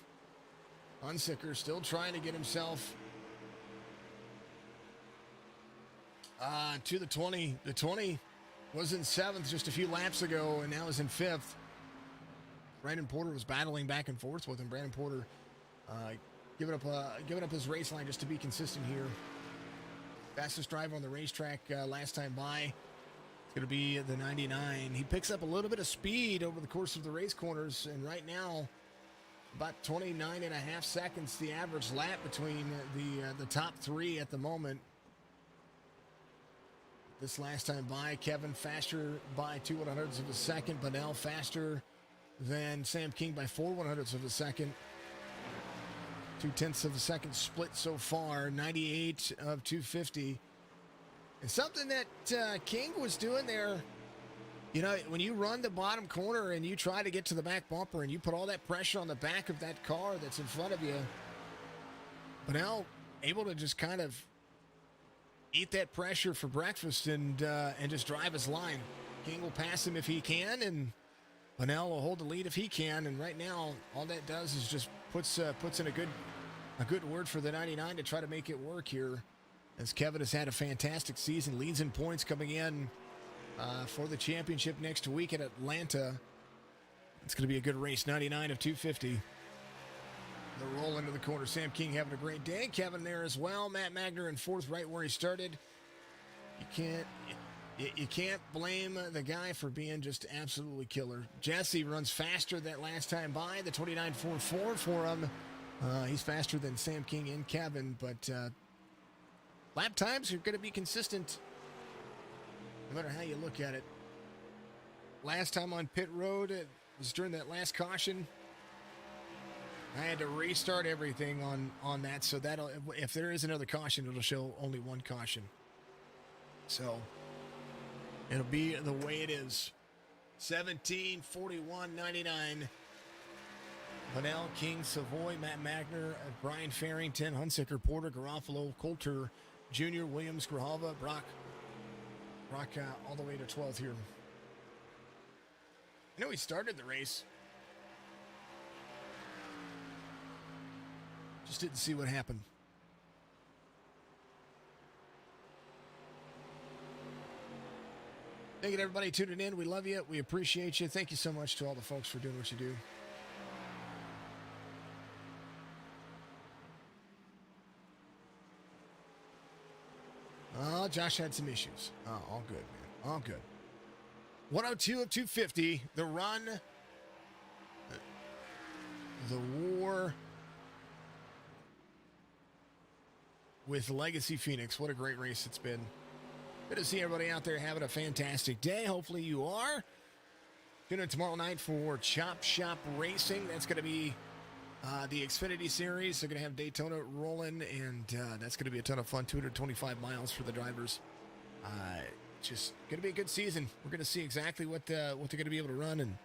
Unsicker still trying to get himself to the 20. The 20 was in 7th just a few laps ago and now is in 5th. Brandon Porter was battling back and forth with him. Brandon Porter giving up his race line just to be consistent here. Fastest driver on the racetrack last time by. It's going to be the 99. He picks up a little bit of speed over the course of the race corners, and right now, about 29 and a half seconds, the average lap between the top three at the moment. This last time by, Kevin faster by 2/100ths of a second. Bunnell faster than Sam King by 4/100ths of a second. 0.2 of a second split so far. 98 of 250. And something that King was doing there, you know, when you run the bottom corner and you try to get to the back bumper and you put all that pressure on the back of that car that's in front of you, Bunnell able to just kind of eat that pressure for breakfast and just drive his line. King will pass him if he can, and Bunnell will hold the lead if he can. And right now, all that does is just puts in a good word for the 99 to try to make it work here. As Kevin has had a fantastic season, leads in points coming in for the championship next week at Atlanta. It's going to be a good race. 99 of 250. The roll into the corner. Sam King having a great day. Kevin there as well. Matt Magner in fourth, right where he started. You can't blame the guy for being just absolutely killer. Jesse runs faster that last time by. The 29.44 for him. He's faster than Sam King and Kevin, but lap times are going to be consistent no matter how you look at it. Last time on pit road, it was during that last caution. I had to restart everything on that, so that'll, if there is another caution, it'll show only one caution. So it'll be the way it is. 17:41.99. Vanel, King, Savoy, Matt Magner, Brian Farrington, Hunsicker, Porter, Garofalo, Coulter, Jr., Williams, Grijalva, Brock all the way to 12th here. I know he started the race. Just didn't see what happened. Thank you to everybody tuning in. We love you. We appreciate you. Thank you so much to all the folks for doing what you do. Oh, Josh had some issues. Oh, all good, man. All good. 102 of 250. The run. The war with Legacy Phoenix. What a great race it's been. Good to see everybody out there having a fantastic day. Hopefully you are. Tune in tomorrow night for Chop Shop Racing. That's going to be the Xfinity Series. They're going to have Daytona rolling, and that's going to be a ton of fun. 225 miles for the drivers. Just going to be a good season. We're going to see exactly what they're going to be able to run and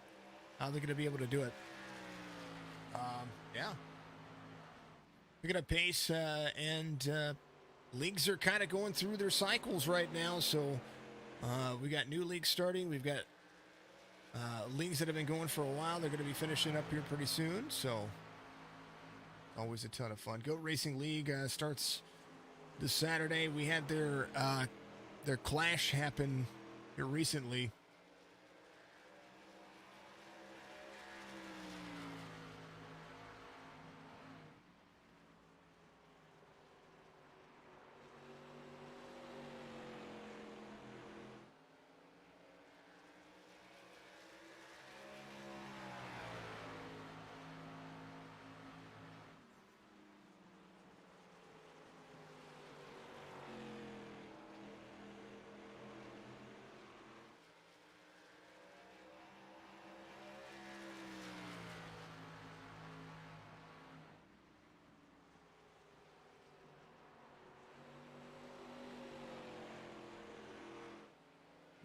how they're going to be able to do it. Yeah. We're going to pace, and leagues are kind of going through their cycles right now. So we got new leagues starting. We've got leagues that have been going for a while. They're going to be finishing up here pretty soon. So always a ton of fun. Goat Racing League starts this Saturday. We had their clash happen here recently.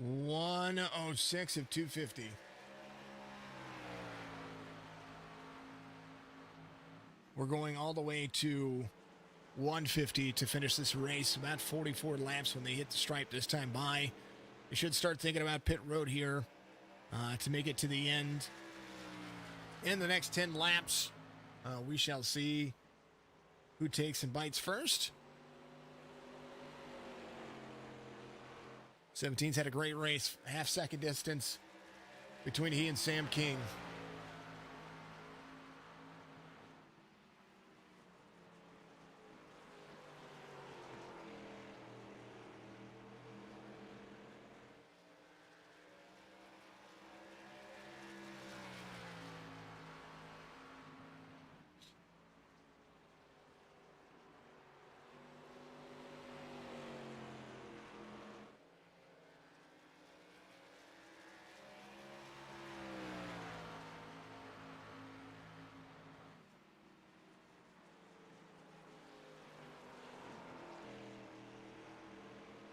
.106 of 250. We're going all the way to 150 to finish this race. About 44 laps when they hit the stripe this time by. We should start thinking about pit road here to make it to the end. In the next 10 laps, we shall see who takes and bites first. 17's had a great race. Half-second distance between he and Sam King.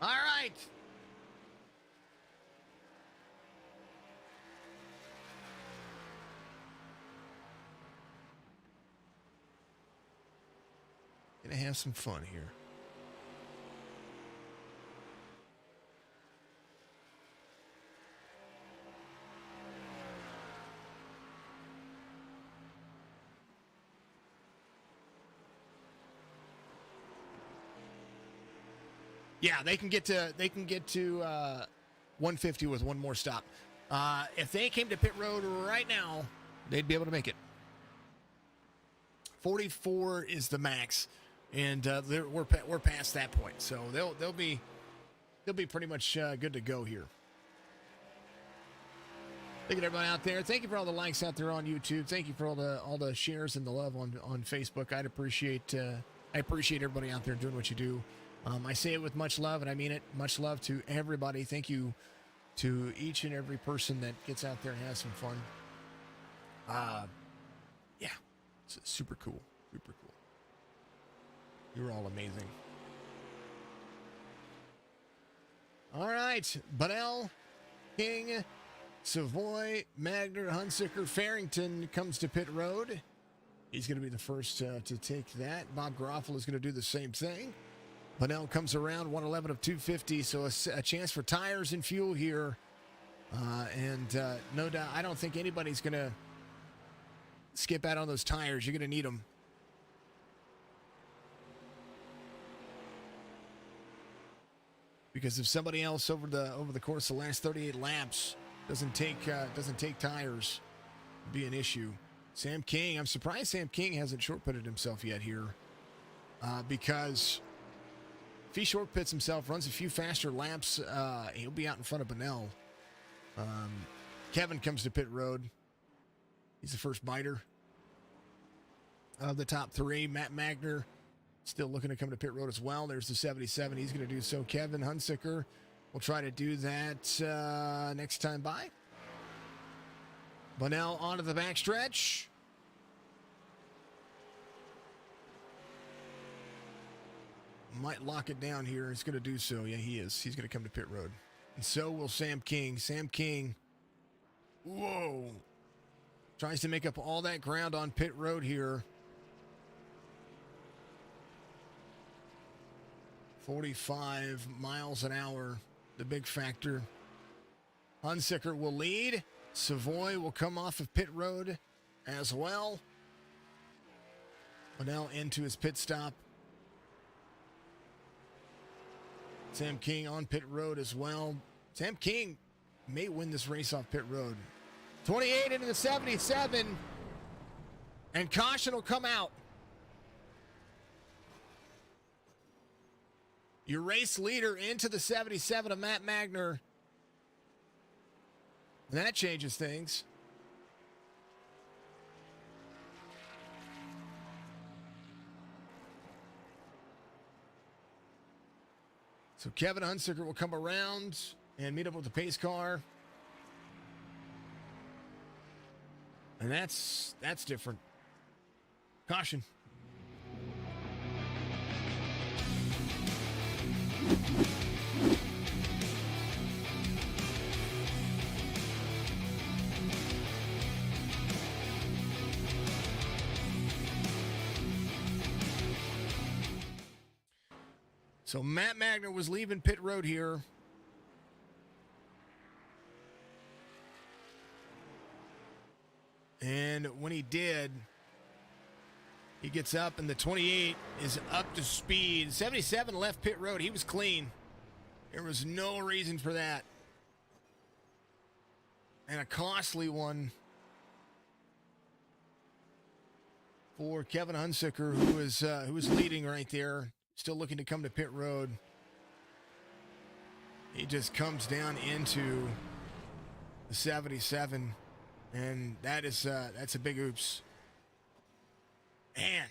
All right. Gonna have some fun here. Yeah, they can get to 150 with one more stop. If they came to pit road right now, they'd be able to make it. 44 is the max, and we're past that point. So they'll be pretty much good to go here. Thank you to everyone out there. Thank you for all the likes out there on YouTube. Thank you for all the shares and the love on Facebook. I appreciate everybody out there doing what you do. I say it with much love, and I mean it. Much love to everybody. Thank you to each and every person that gets out there and has some fun. Yeah, it's super cool. Super cool. You're all amazing. All right, Bunnell, King, Savoy, Magner, Hunsicker, Farrington comes to pit road. He's going to be the first to take that. Bob Garofalo is going to do the same thing. Bunnell comes around 111 of 250, so a chance for tires and fuel here. No doubt, I don't think anybody's going to skip out on those tires. You're going to need them. Because if somebody else over the course of the last 38 laps doesn't take tires, it'd be an issue. Sam King, I'm surprised Sam King hasn't short pitted himself yet here, because if he short pits himself, runs a few faster laps, he'll be out in front of Bunnell. Kevin comes to pit road. He's the first biter of the top three. Matt Magner still looking to come to pit road as well. There's the 77. He's going to do so. Kevin Hunsicker will try to do that next time by. Bunnell onto the backstretch. Might lock it down here. He's going to do so. Yeah, he is. He's going to come to pit road. And so will Sam King. Sam King, whoa, tries to make up all that ground on pit road here. 45 miles an hour, the big factor. Hunsicker will lead. Savoy will come off of pit road as well. Bunnell into his pit stop. Sam King on pit road as well. Sam King may win this race off pit road. 28 into the 77. And caution will come out. Your race leader into the 77 of Matt Magner. And that changes things. So Kevin Hunsicker will come around and meet up with the pace car. And that's different. Caution. So Matt Magner was leaving pit road here. And when he did, he gets up and the 28 is up to speed. 77 left pit road. He was clean. There was no reason for that. And a costly one for Kevin Hunsicker, who was leading right there. Still looking to come to pit road. He just comes down into the 77, and that's a big oops. Man.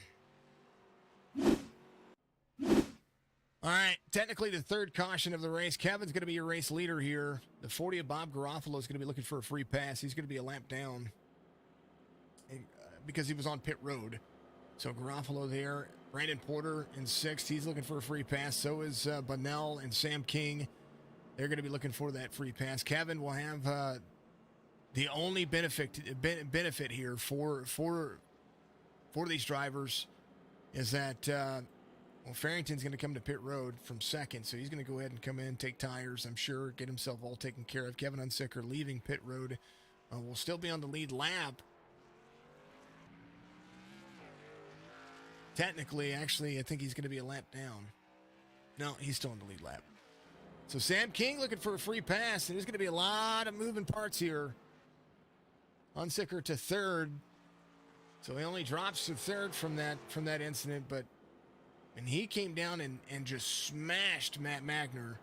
All right, technically the third caution of the race. Kevin's going to be your race leader here. The 40 of Bob Garofalo is going to be looking for a free pass. He's going to be a lap down because he was on pit road. So Garofalo there. Brandon Porter in sixth. He's looking for a free pass. So is Bunnell and Sam King. They're going to be looking for that free pass. Kevin will have the only benefit here for these drivers is that Farrington's going to come to pit road from second, so he's going to go ahead and come in, take tires, I'm sure, get himself all taken care of. Kevin Hunsicker leaving pit road will still be on the lead lap. Technically, actually, I think he's going to be a lap down. No, he's still on the lead lap. So Sam King looking for a free pass, and there's going to be a lot of moving parts here. Hunsicker to third. So he only drops to third from that incident, and he came down and just smashed Matt Magner,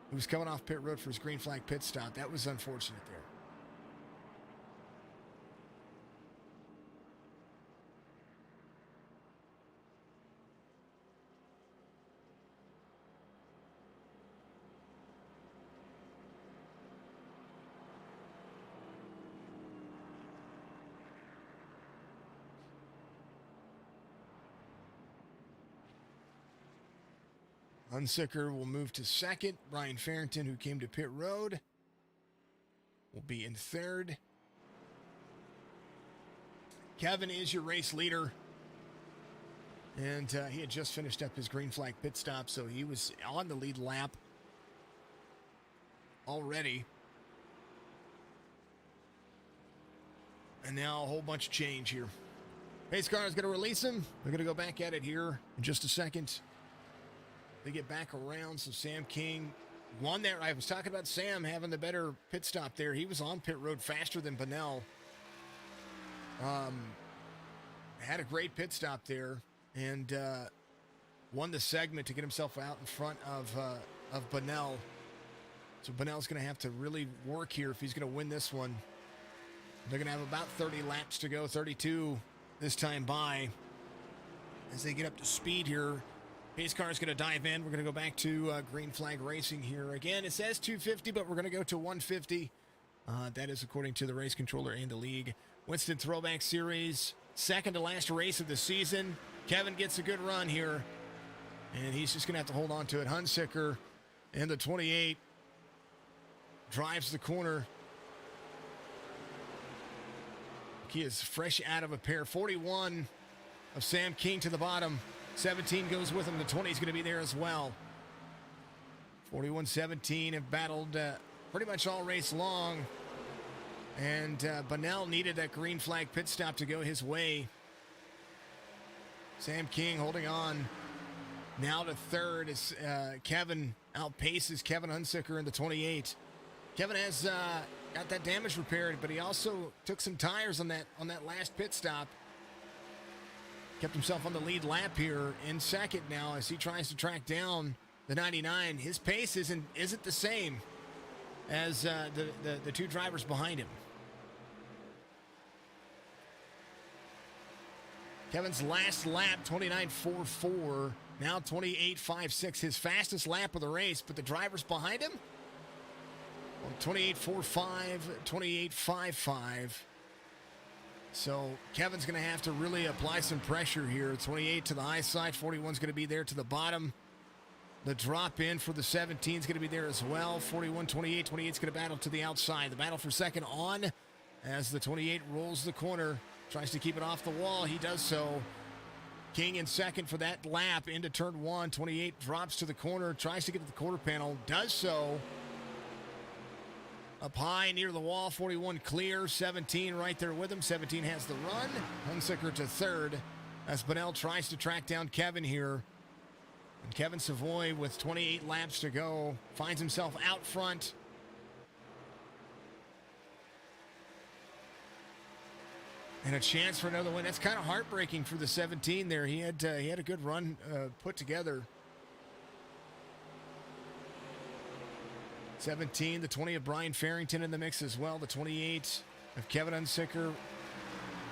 who was coming off pit road for his green flag pit stop. That was unfortunate there. Hunsicker will move to second. Brian Farrington, who came to pit road, will be in third. Kevin is your race leader. And he had just finished up his green flag pit stop, so he was on the lead lap already. And now a whole bunch of change here. Pace car is going to release him. They're going to go back at it here in just a second. They get back around, so Sam King won there. I was talking about Sam having the better pit stop there. He was on pit road faster than Bunnell. Had a great pit stop there and won the segment to get himself out in front of Bunnell. So Bunnell's going to have to really work here if he's going to win this one. They're going to have about 30 laps to go, 32 this time by. As they get up to speed here, pace car is going to dive in. We're going to go back to green flag racing here. Again, it says 250, but we're going to go to 150. That is according to the race controller and the league. Winston Throwback Series, second to last race of the season. Kevin gets a good run here, and he's just going to have to hold on to it. Hunsicker in the 28 drives the corner. He is fresh out of a pair. 41 of Sam King to the bottom. 17 goes with him. The 20 is going to be there as well. 41-17 have battled pretty much all race long. And Bunnell needed that green flag pit stop to go his way. Sam King holding on now to third as Kevin outpaces Kevin Hunsicker in the 28. Kevin has got that damage repaired, but he also took some tires on that last pit stop. Kept himself on the lead lap here in second now as he tries to track down the 99. His pace isn't the same as the two drivers behind him. Kevin's last lap, 29.44, now 28.56, his fastest lap of the race, but the drivers behind him, 28.45, 28.55. So Kevin's going to have to really apply some pressure here. 28 to the high side, 41 is going to be there to the bottom. The drop in for the 17 is going to be there as well. 41, 28, 28 is going to battle to the outside. The battle for second on as the 28 rolls the corner. Tries to keep it off the wall. He does so. King in second for that lap into turn one. 28 drops to the corner. Tries to get to the quarter panel. Does so. Up high near the wall. 41 clear. 17 right there with him. 17 has the run. Hunsicker to third as Bunnell tries to track down Kevin here. And Kevin Savoy with 28 laps to go finds himself out front. And a chance for another win. That's kind of heartbreaking for the 17 there. He had a good run put together. 17, the 20 of Brian Farrington in the mix as well. The 28 of Kevin Hunsicker.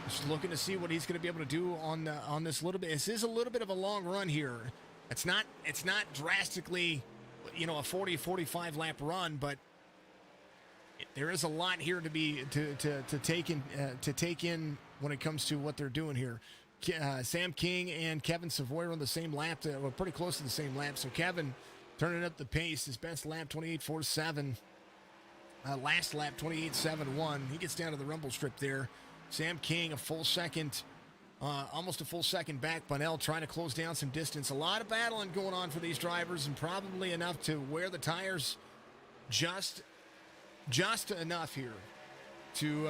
Just looking to see what he's going to be able to do on this little bit. This is a little bit of a long run here. It's not drastically, a 40-45 lap run, but there is a lot here to take in when it comes to what they're doing here. Sam King and Kevin Savoy are on the same lap. We're pretty close to the same lap. So Kevin turning up the pace. His best lap 28.47. Last lap 28.71. He gets down to the rumble strip there. Sam King a full second, almost a full second back. Bunnell trying to close down some distance. A lot of battling going on for these drivers, and probably enough to wear the tires just enough here to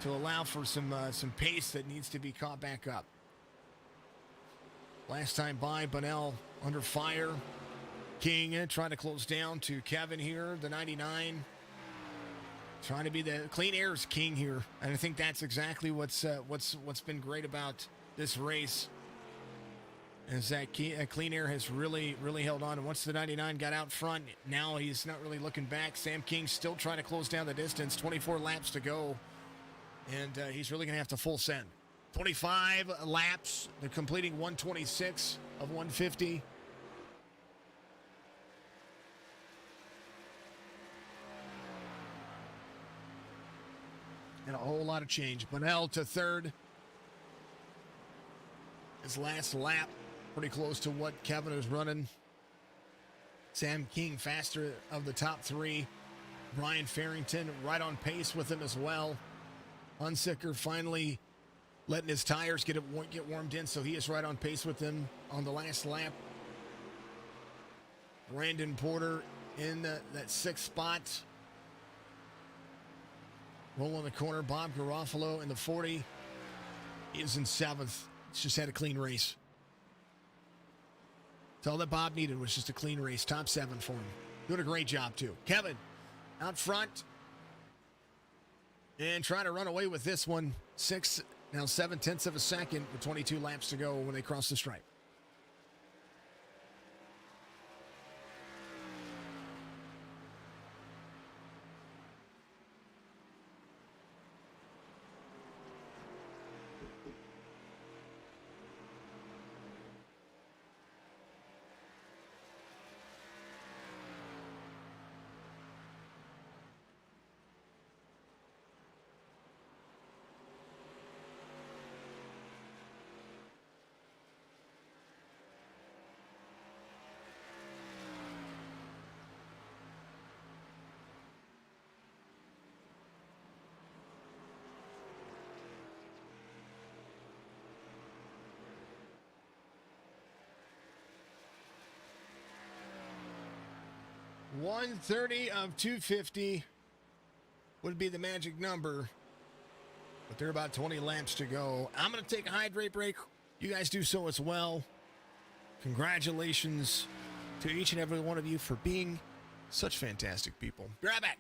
allow for some pace that needs to be caught back up. Last time by, Bunnell under fire. King trying to close down to Kevin here, the 99. Trying to be the clean air's king here, and I think that's exactly what's been great about this race. Is that clean air has really held on. And once the 99 got out front, now he's not really looking back. Sam King's still trying to close down the distance. 24 laps to go, and he's really going to have to full send. 25 laps. They're completing 126 of 150. And a whole lot of change. Bunnell to third. His last lap, pretty close to what Kevin was running. Sam King faster of the top three. Brian Farrington right on pace with him as well. Hunsicker finally letting his tires get warmed in, so he is right on pace with him on the last lap. Brandon Porter in that sixth spot. Rolling the corner, Bob Garofalo in the 40. He is in seventh. He's just had a clean race. That's all that Bob needed was just a clean race. Top 7 for him. Doing a great job, too. Kevin out front. And trying to run away with this one. 7/10 of a second with 22 laps to go when they cross the stripe. .130 of 250 would be the magic number, but there are about 20 laps to go. I'm going to take a hydrate break. You guys do so as well. Congratulations to each and every one of you for being such fantastic people. Be right back.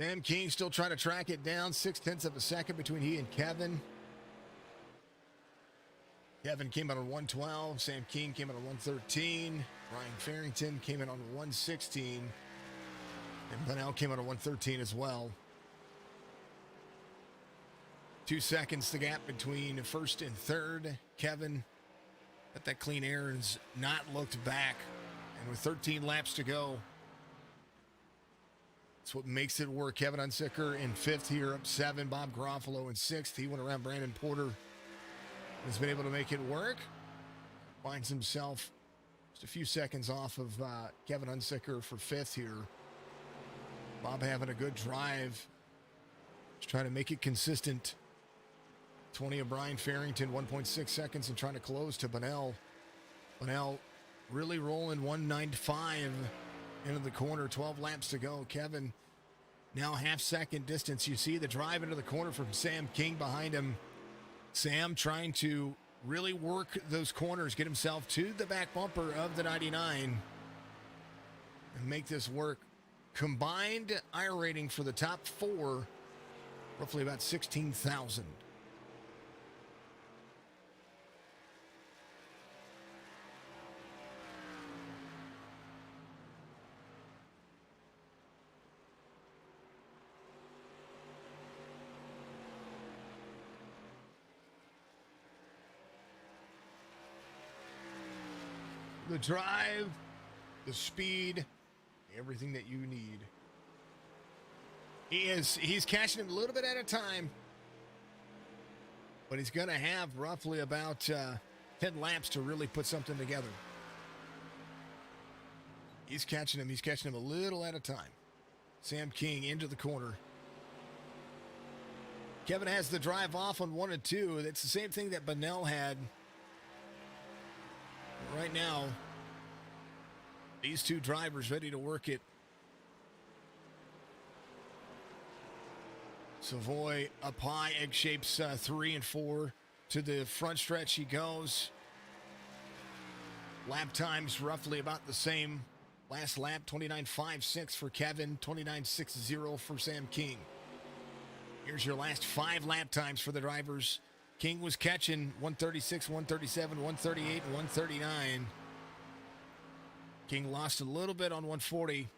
Sam King still trying to track it down. 0.6 of a second between he and Kevin. Kevin came out on 112. Sam King came out on 113. Brian Farrington came in on 116. And Bunnell came out on 113 as well. 2 seconds the gap between first and third. Kevin at that clean air and has not looked back. And with 13 laps to go, that's what makes it work. Kevin Unsicker in fifth here, up 7. Bob Garofalo in sixth. He went around Brandon Porter. Has been able to make it work. Finds himself just a few seconds off of Kevin Unsicker for fifth here. Bob having a good drive. Just trying to make it consistent. 20 of Brian Farrington, 1.6 seconds, and trying to close to Bunnell. Bunnell really rolling 195 into the corner, 12 laps to go. Kevin now half-second distance. You see the drive into the corner from Sam King behind him. Sam trying to really work those corners, get himself to the back bumper of the 99 and make this work. Combined iRating for the top four, roughly about 16,000. The drive, the speed, everything that you need. He's catching him a little bit at a time, but he's going to have roughly about 10 laps to really put something together. He's catching him a little at a time. Sam King into the corner. Kevin has the drive off on 1 and 2. It's the same thing that Bunnell had. Right now, these two drivers ready to work it. Savoy up high, egg shapes 3 and 4. To the front stretch he goes. Lap times roughly about the same. Last lap, 29.56 for Kevin, 29.60 for Sam King. Here's your last 5 lap times for the drivers. King was catching 136, 137, 138, and 139. King lost a little bit on 140.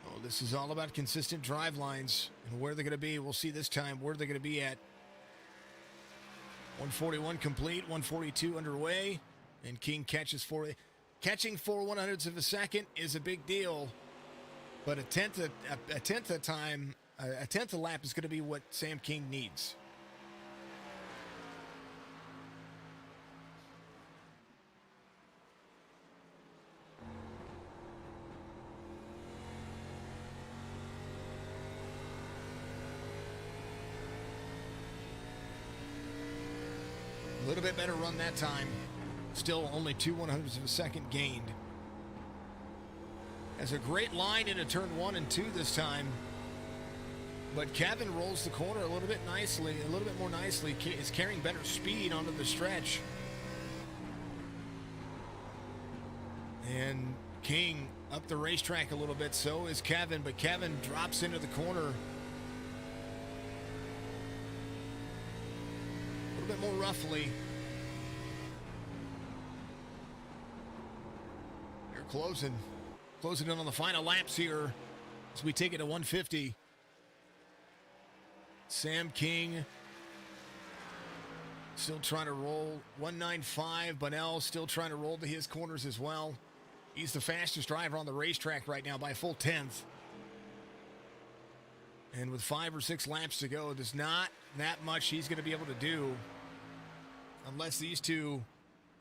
Oh, this is all about consistent drive lines and where they're going to be. We'll see this time where they're going to be at. 141 complete, 142 underway, and King catches catching 4/100ths of a second is a big deal, but a tenth of lap is going to be what Sam King needs. A little bit better run that time. Still only 2/100ths of a second gained. Has a great line into turn 1 and 2 this time. But Kevin rolls the corner a little bit more nicely. Is carrying better speed onto the stretch. And King up the racetrack a little bit, so is Kevin, but Kevin drops into the corner. A little bit more roughly. They're closing in on the final laps here as we take it to 150. Sam King still trying to roll 195. Bunnell still trying to roll to his corners as well. He's the fastest driver on the racetrack right now by a full 10th. And with 5 or 6 laps to go, there's not that much he's going to be able to do unless these two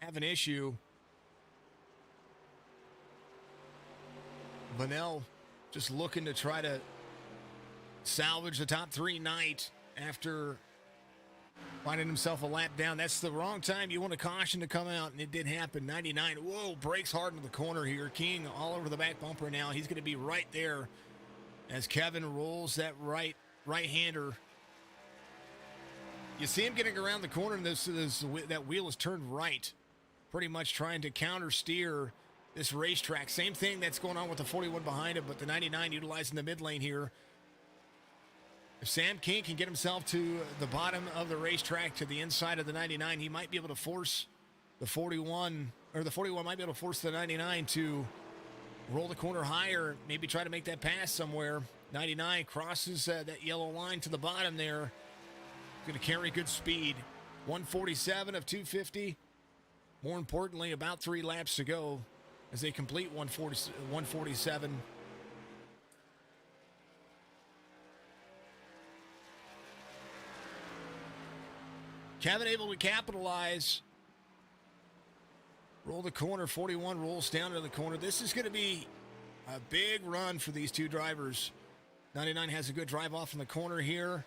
have an issue. Bunnell just looking to try to salvage the top 3 night after finding himself a lap down. That's the wrong time you want a caution to come out, and it did happen. 99, whoa, brakes hard into the corner here. King all over the back bumper now. He's going to be right there as Kevin rolls that right-hander. You see him getting around the corner, and that wheel is turned right, pretty much trying to counter steer this racetrack. Same thing that's going on with the 41 behind him, but the 99 utilizing the mid lane here. If Sam King can get himself to the bottom of the racetrack to the inside of the 99, he might be able to force the 41, or the 41 might be able to force the 99 to roll the corner higher, maybe try to make that pass somewhere. 99 crosses that yellow line to the bottom there. Going to carry good speed. 147 of 250. More importantly, about 3 laps to go as they complete 147. Kevin able to capitalize. Roll the corner. 41 rolls down to the corner. This is going to be a big run for these two drivers. 99 has a good drive off in the corner here.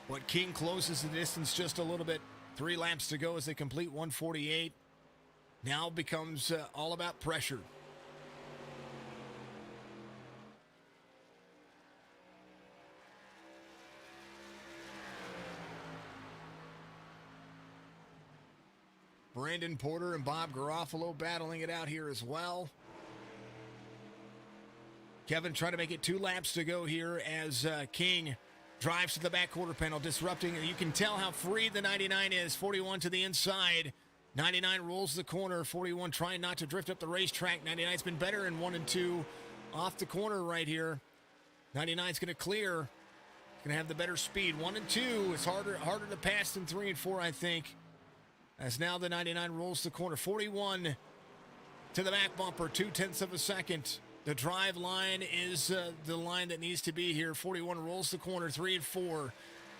But King closes the distance just a little bit. 3 laps to go as they complete 148. Now becomes all about pressure. Brandon Porter and Bob Garofalo battling it out here as well. Kevin trying to make it 2 laps to go here as King drives to the back quarter panel, disrupting. You can tell how free the 99 is. 41 to the inside. 99 rolls the corner. 41 trying not to drift up the racetrack. 99's been better in 1 and 2 off the corner right here. 99's going to clear. Going to have the better speed. 1 and 2. It's harder to pass than 3 and 4, I think. As now the 99 rolls the corner. 41 to the back bumper. 0.2 of a second. The drive line is the line that needs to be here. 41 rolls the corner. 3 and 4.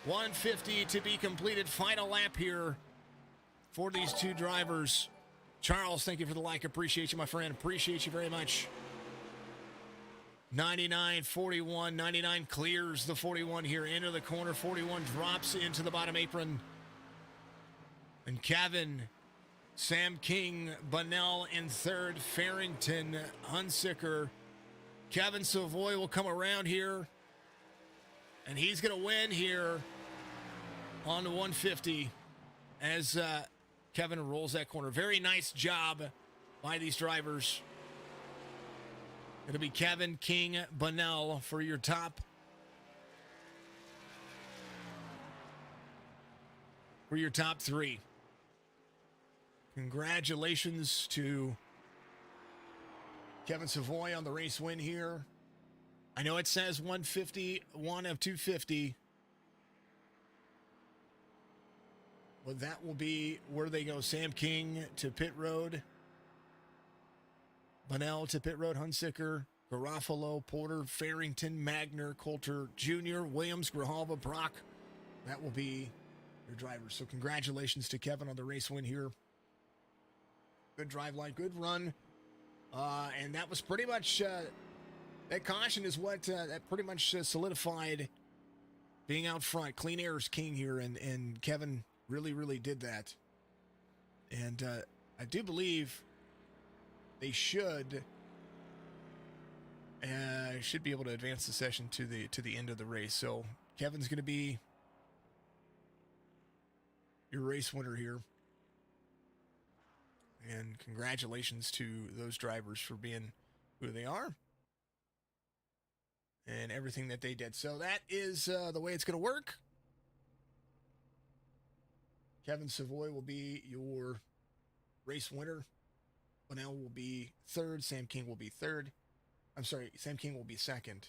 150 to be completed. Final lap here for these two drivers. Charles, thank you for the like. Appreciate you, my friend. Appreciate you very much. 99, 41. 99 clears the 41 here into the corner. 41 drops into the bottom apron. And Kevin, Sam King, Bunnell in third, Farrington, Hunsicker. Kevin Savoy will come around here, and he's going to win here on the 150 as Kevin rolls that corner. Very nice job by these drivers. It'll be Kevin, King, Bunnell for your top. For your top 3. Congratulations to Kevin Savoy on the race win here. I know it says 151 of 250. Well, that will be where they go. Sam King to pit road. Bunnell to pit road. Hunsicker, Garofalo, Porter, Farrington, Magner, Coulter Jr., Williams, Grijalva, Brock. That will be your drivers. So congratulations to Kevin on the race win here. Good drive line, good run. And that was pretty much, that caution is what that pretty much solidified being out front. Clean air is king here, and Kevin really did that. And I do believe they should be able to advance the session to the end of the race. So Kevin's going to be your race winner here. And congratulations to those drivers for being who they are and everything that they did. So that is the way it's going to work. Kevin Savoy will be your race winner. Bunnell will be third. Sam King will be third. I'm sorry, Sam King will be second.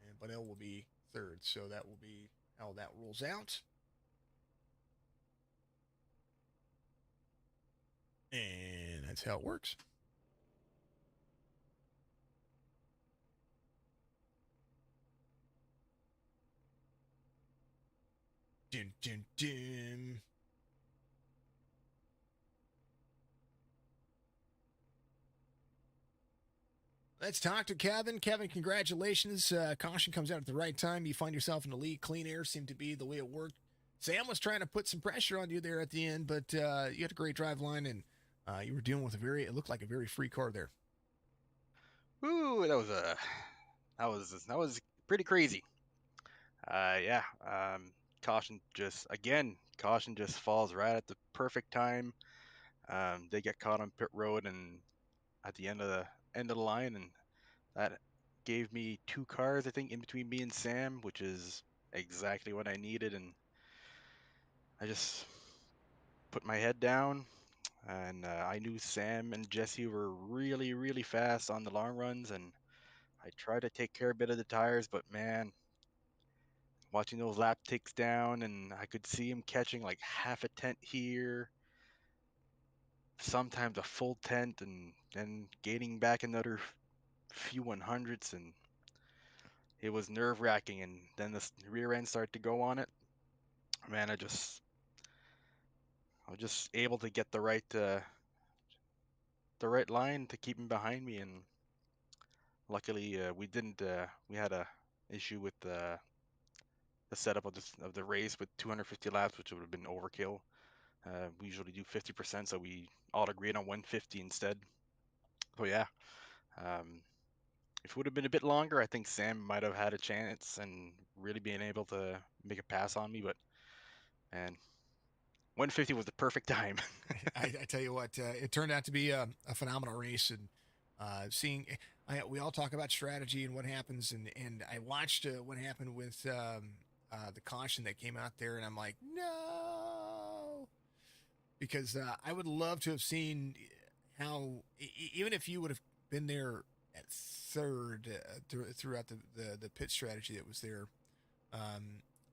And Bunnell will be third. So that will be how that rolls out. And that's how it works. Dun, dun, dun. Let's talk to Kevin. Kevin, congratulations. Caution comes out at the right time. You find yourself in the lead. Clean air seemed to be the way it worked. Sam was trying to put some pressure on you there at the end, but you had a great drive line, and you were dealing with it looked like a very free car there. Ooh, that was pretty crazy. Yeah. Caution just falls right at the perfect time. They get caught on pit road, and at the end of the line, and that gave me 2 cars, I think, in between me and Sam, which is exactly what I needed. And I just put my head down, and I knew Sam and Jesse were really, really fast on the long runs, and I tried to take care a bit of the tires, but man, watching those lap ticks down, and I could see him catching like half a tent here, sometimes a full tent, and then gaining back another few 100s, and it was nerve wracking. And then the rear end started to go on it. Man, I was just able to get the right line to keep him behind me, and luckily we didn't. We had a issue with the setup of the race with 250 laps, which would have been overkill. We usually do 50%, so we all agreed on 150 instead. So yeah, um, if it would have been a bit longer, I think Sam might have had a chance and really being able to make a pass on me. But man, 150 was the perfect time. I tell you what, it turned out to be a phenomenal race, and seeing we all talk about strategy and what happens, and I watched what happened with the caution that came out there, and I'm like, no, because I would love to have seen how even if you would have been there at third throughout the pit strategy that was there.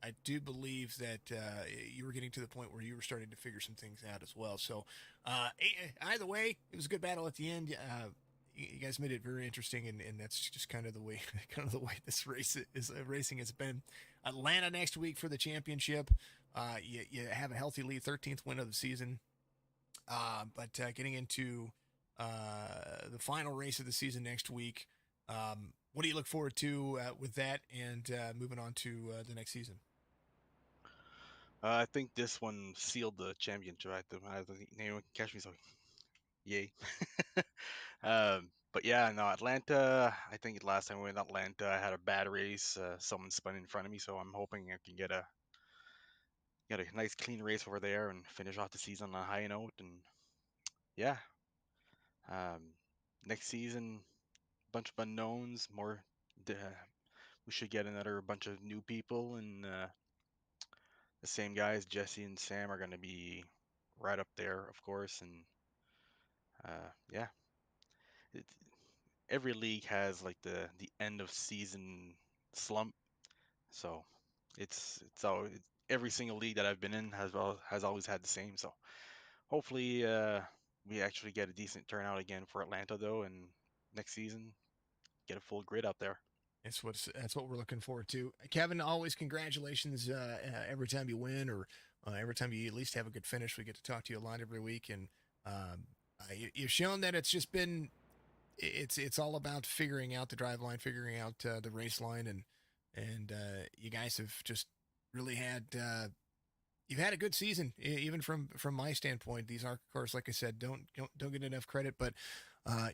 I do believe that you were getting to the point where you were starting to figure some things out as well. So, either way, it was a good battle at the end. You guys made it very interesting, and that's just kind of the way, this race is racing has been. Atlanta next week for the championship. You have a healthy lead, 13th win of the season. But getting into the final race of the season next week. What do you look forward to with that, and moving on to the next season? I think this one sealed the championship. I don't think anyone can catch me, so yay. But yeah, no, Atlanta. I think last time we went to Atlanta, I had a bad race. Someone spun in front of me, so I'm hoping I can get a nice clean race over there and finish off the season on a high note. And yeah, um, next season, bunch of unknowns. We should get another bunch of new people, and the same guys, Jesse and Sam, are going to be right up there, of course. And yeah, it, every league has like the end of season slump. So it's always every single league that I've been in has always had the same. So hopefully we actually get a decent turnout again for Atlanta though, and next season get a full grid out there. That's what we're looking forward to. Kevin, always congratulations every time you win, or every time you at least have a good finish. We get to talk to you a lot every week, and you've shown that it's just been it's all about figuring out the drive line, figuring out the race line, and you guys have just really had you've had a good season, even from my standpoint. These ARCA cars, like I said, don't get enough credit, but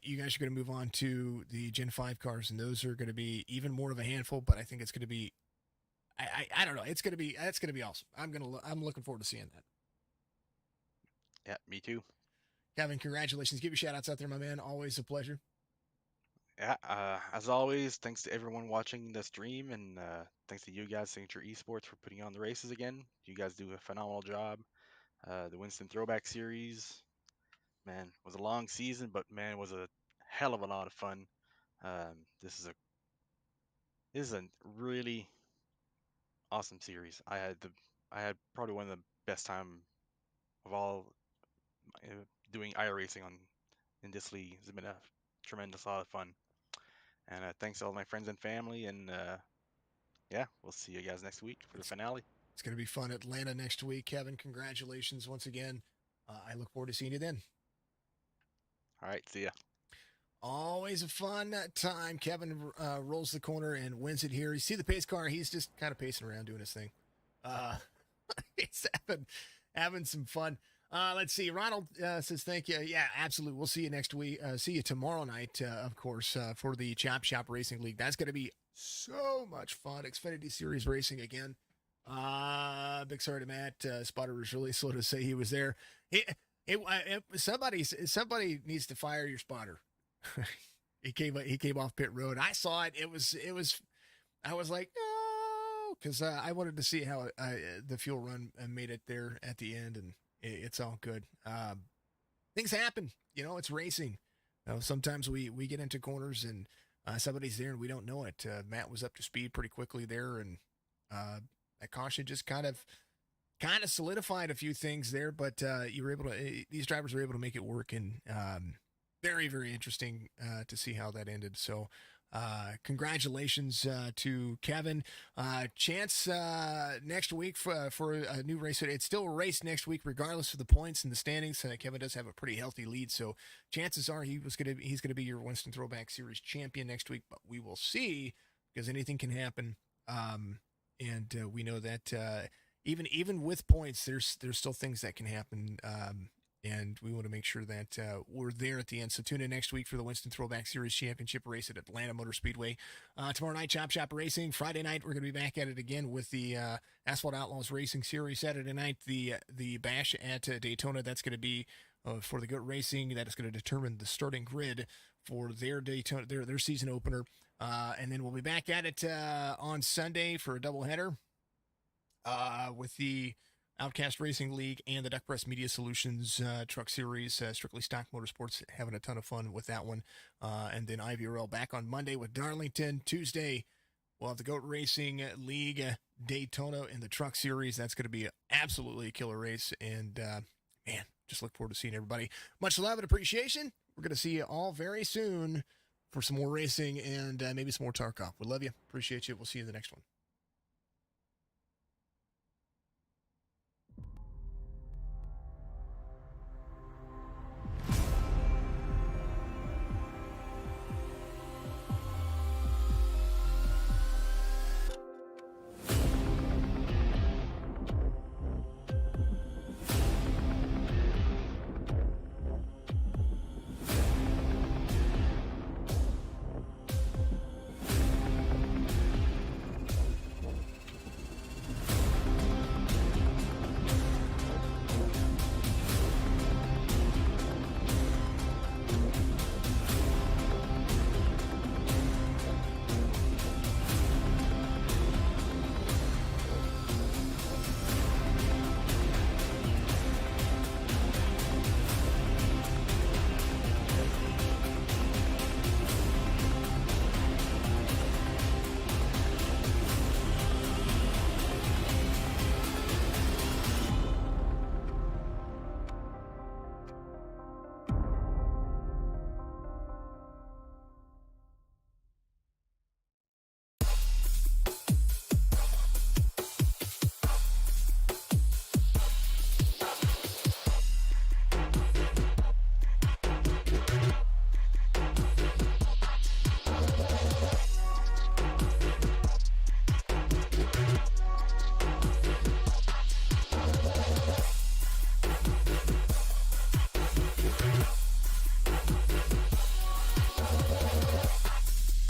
you guys are going to move on to the Gen 5 cars, and those are going to be even more of a handful. But I think it's going to be, I don't know, it's going to be awesome. I'm looking forward to seeing that. Yeah, me too. Kevin, congratulations! Give your shout outs out there, my man. Always a pleasure. Yeah, as always, thanks to everyone watching the stream, and thanks to you guys, Signature Esports, for putting on the races again. You guys do a phenomenal job. The Winston Throwback Series, man, was a long season, but man, was a hell of a lot of fun. This is a really awesome series. I had probably one of the best time of all doing iRacing in this league. It's been a tremendous lot of fun. And thanks to all my friends and family. And yeah, we'll see you guys next week for the finale. It's going to be fun. Atlanta next week. Kevin, congratulations once again. I look forward to seeing you then. All right, see ya. Always a fun time. Kevin rolls the corner and wins it here. You see the pace car. He's just kind of pacing around doing his thing. He's having some fun. Let's see. Ronald says, thank you. Yeah, absolutely. We'll see you next week. See you tomorrow night, of course, for the Chop Shop Racing League. That's going to be so much fun. Xfinity Series racing again. Big sorry to Matt. Spotter was really slow to say he was there. Somebody needs to fire your spotter. He came off pit road. I saw it. I was like, no, because I wanted to see how the fuel run made it there at the end, and it's all good. Things happen. It's racing. Sometimes we get into corners and somebody's there and we don't know it. Matt was up to speed pretty quickly there, and that caution just kind of solidified a few things there. But you were able to. These drivers were able to make it work, and very, very interesting to see how that ended. So congratulations to Kevin. Chance next week for a new race. It's still a race next week, regardless of the points and the standings. Kevin does have a pretty healthy lead, so chances are he's gonna be your Winston Throwback Series champion next week. But we will see, because anything can happen. And we know that even with points, there's still things that can happen. And we want to make sure that we're there at the end. So tune in next week for the Winston Throwback Series Championship race at Atlanta Motor Speedway. Tomorrow night, Chop Shop Racing. Friday night, we're going to be back at it again with the Asphalt Outlaws Racing Series. Saturday night, the bash at Daytona. That's going to be for the GOAT Racing. That is going to determine the starting grid for their Daytona, their season opener. And then we'll be back at it on Sunday for a doubleheader with the Outcast Racing League and the Duck Press Media Solutions Truck Series. Strictly Stock Motorsports having a ton of fun with that one. And then IVRL back on Monday with Darlington. Tuesday, we'll have the GOAT Racing League, Daytona, and the Truck Series. That's going to be absolutely a killer race. And, man, just look forward to seeing everybody. Much love and appreciation. We're going to see you all very soon for some more racing and maybe some more Tarkov. We love you. Appreciate you. We'll see you in the next one.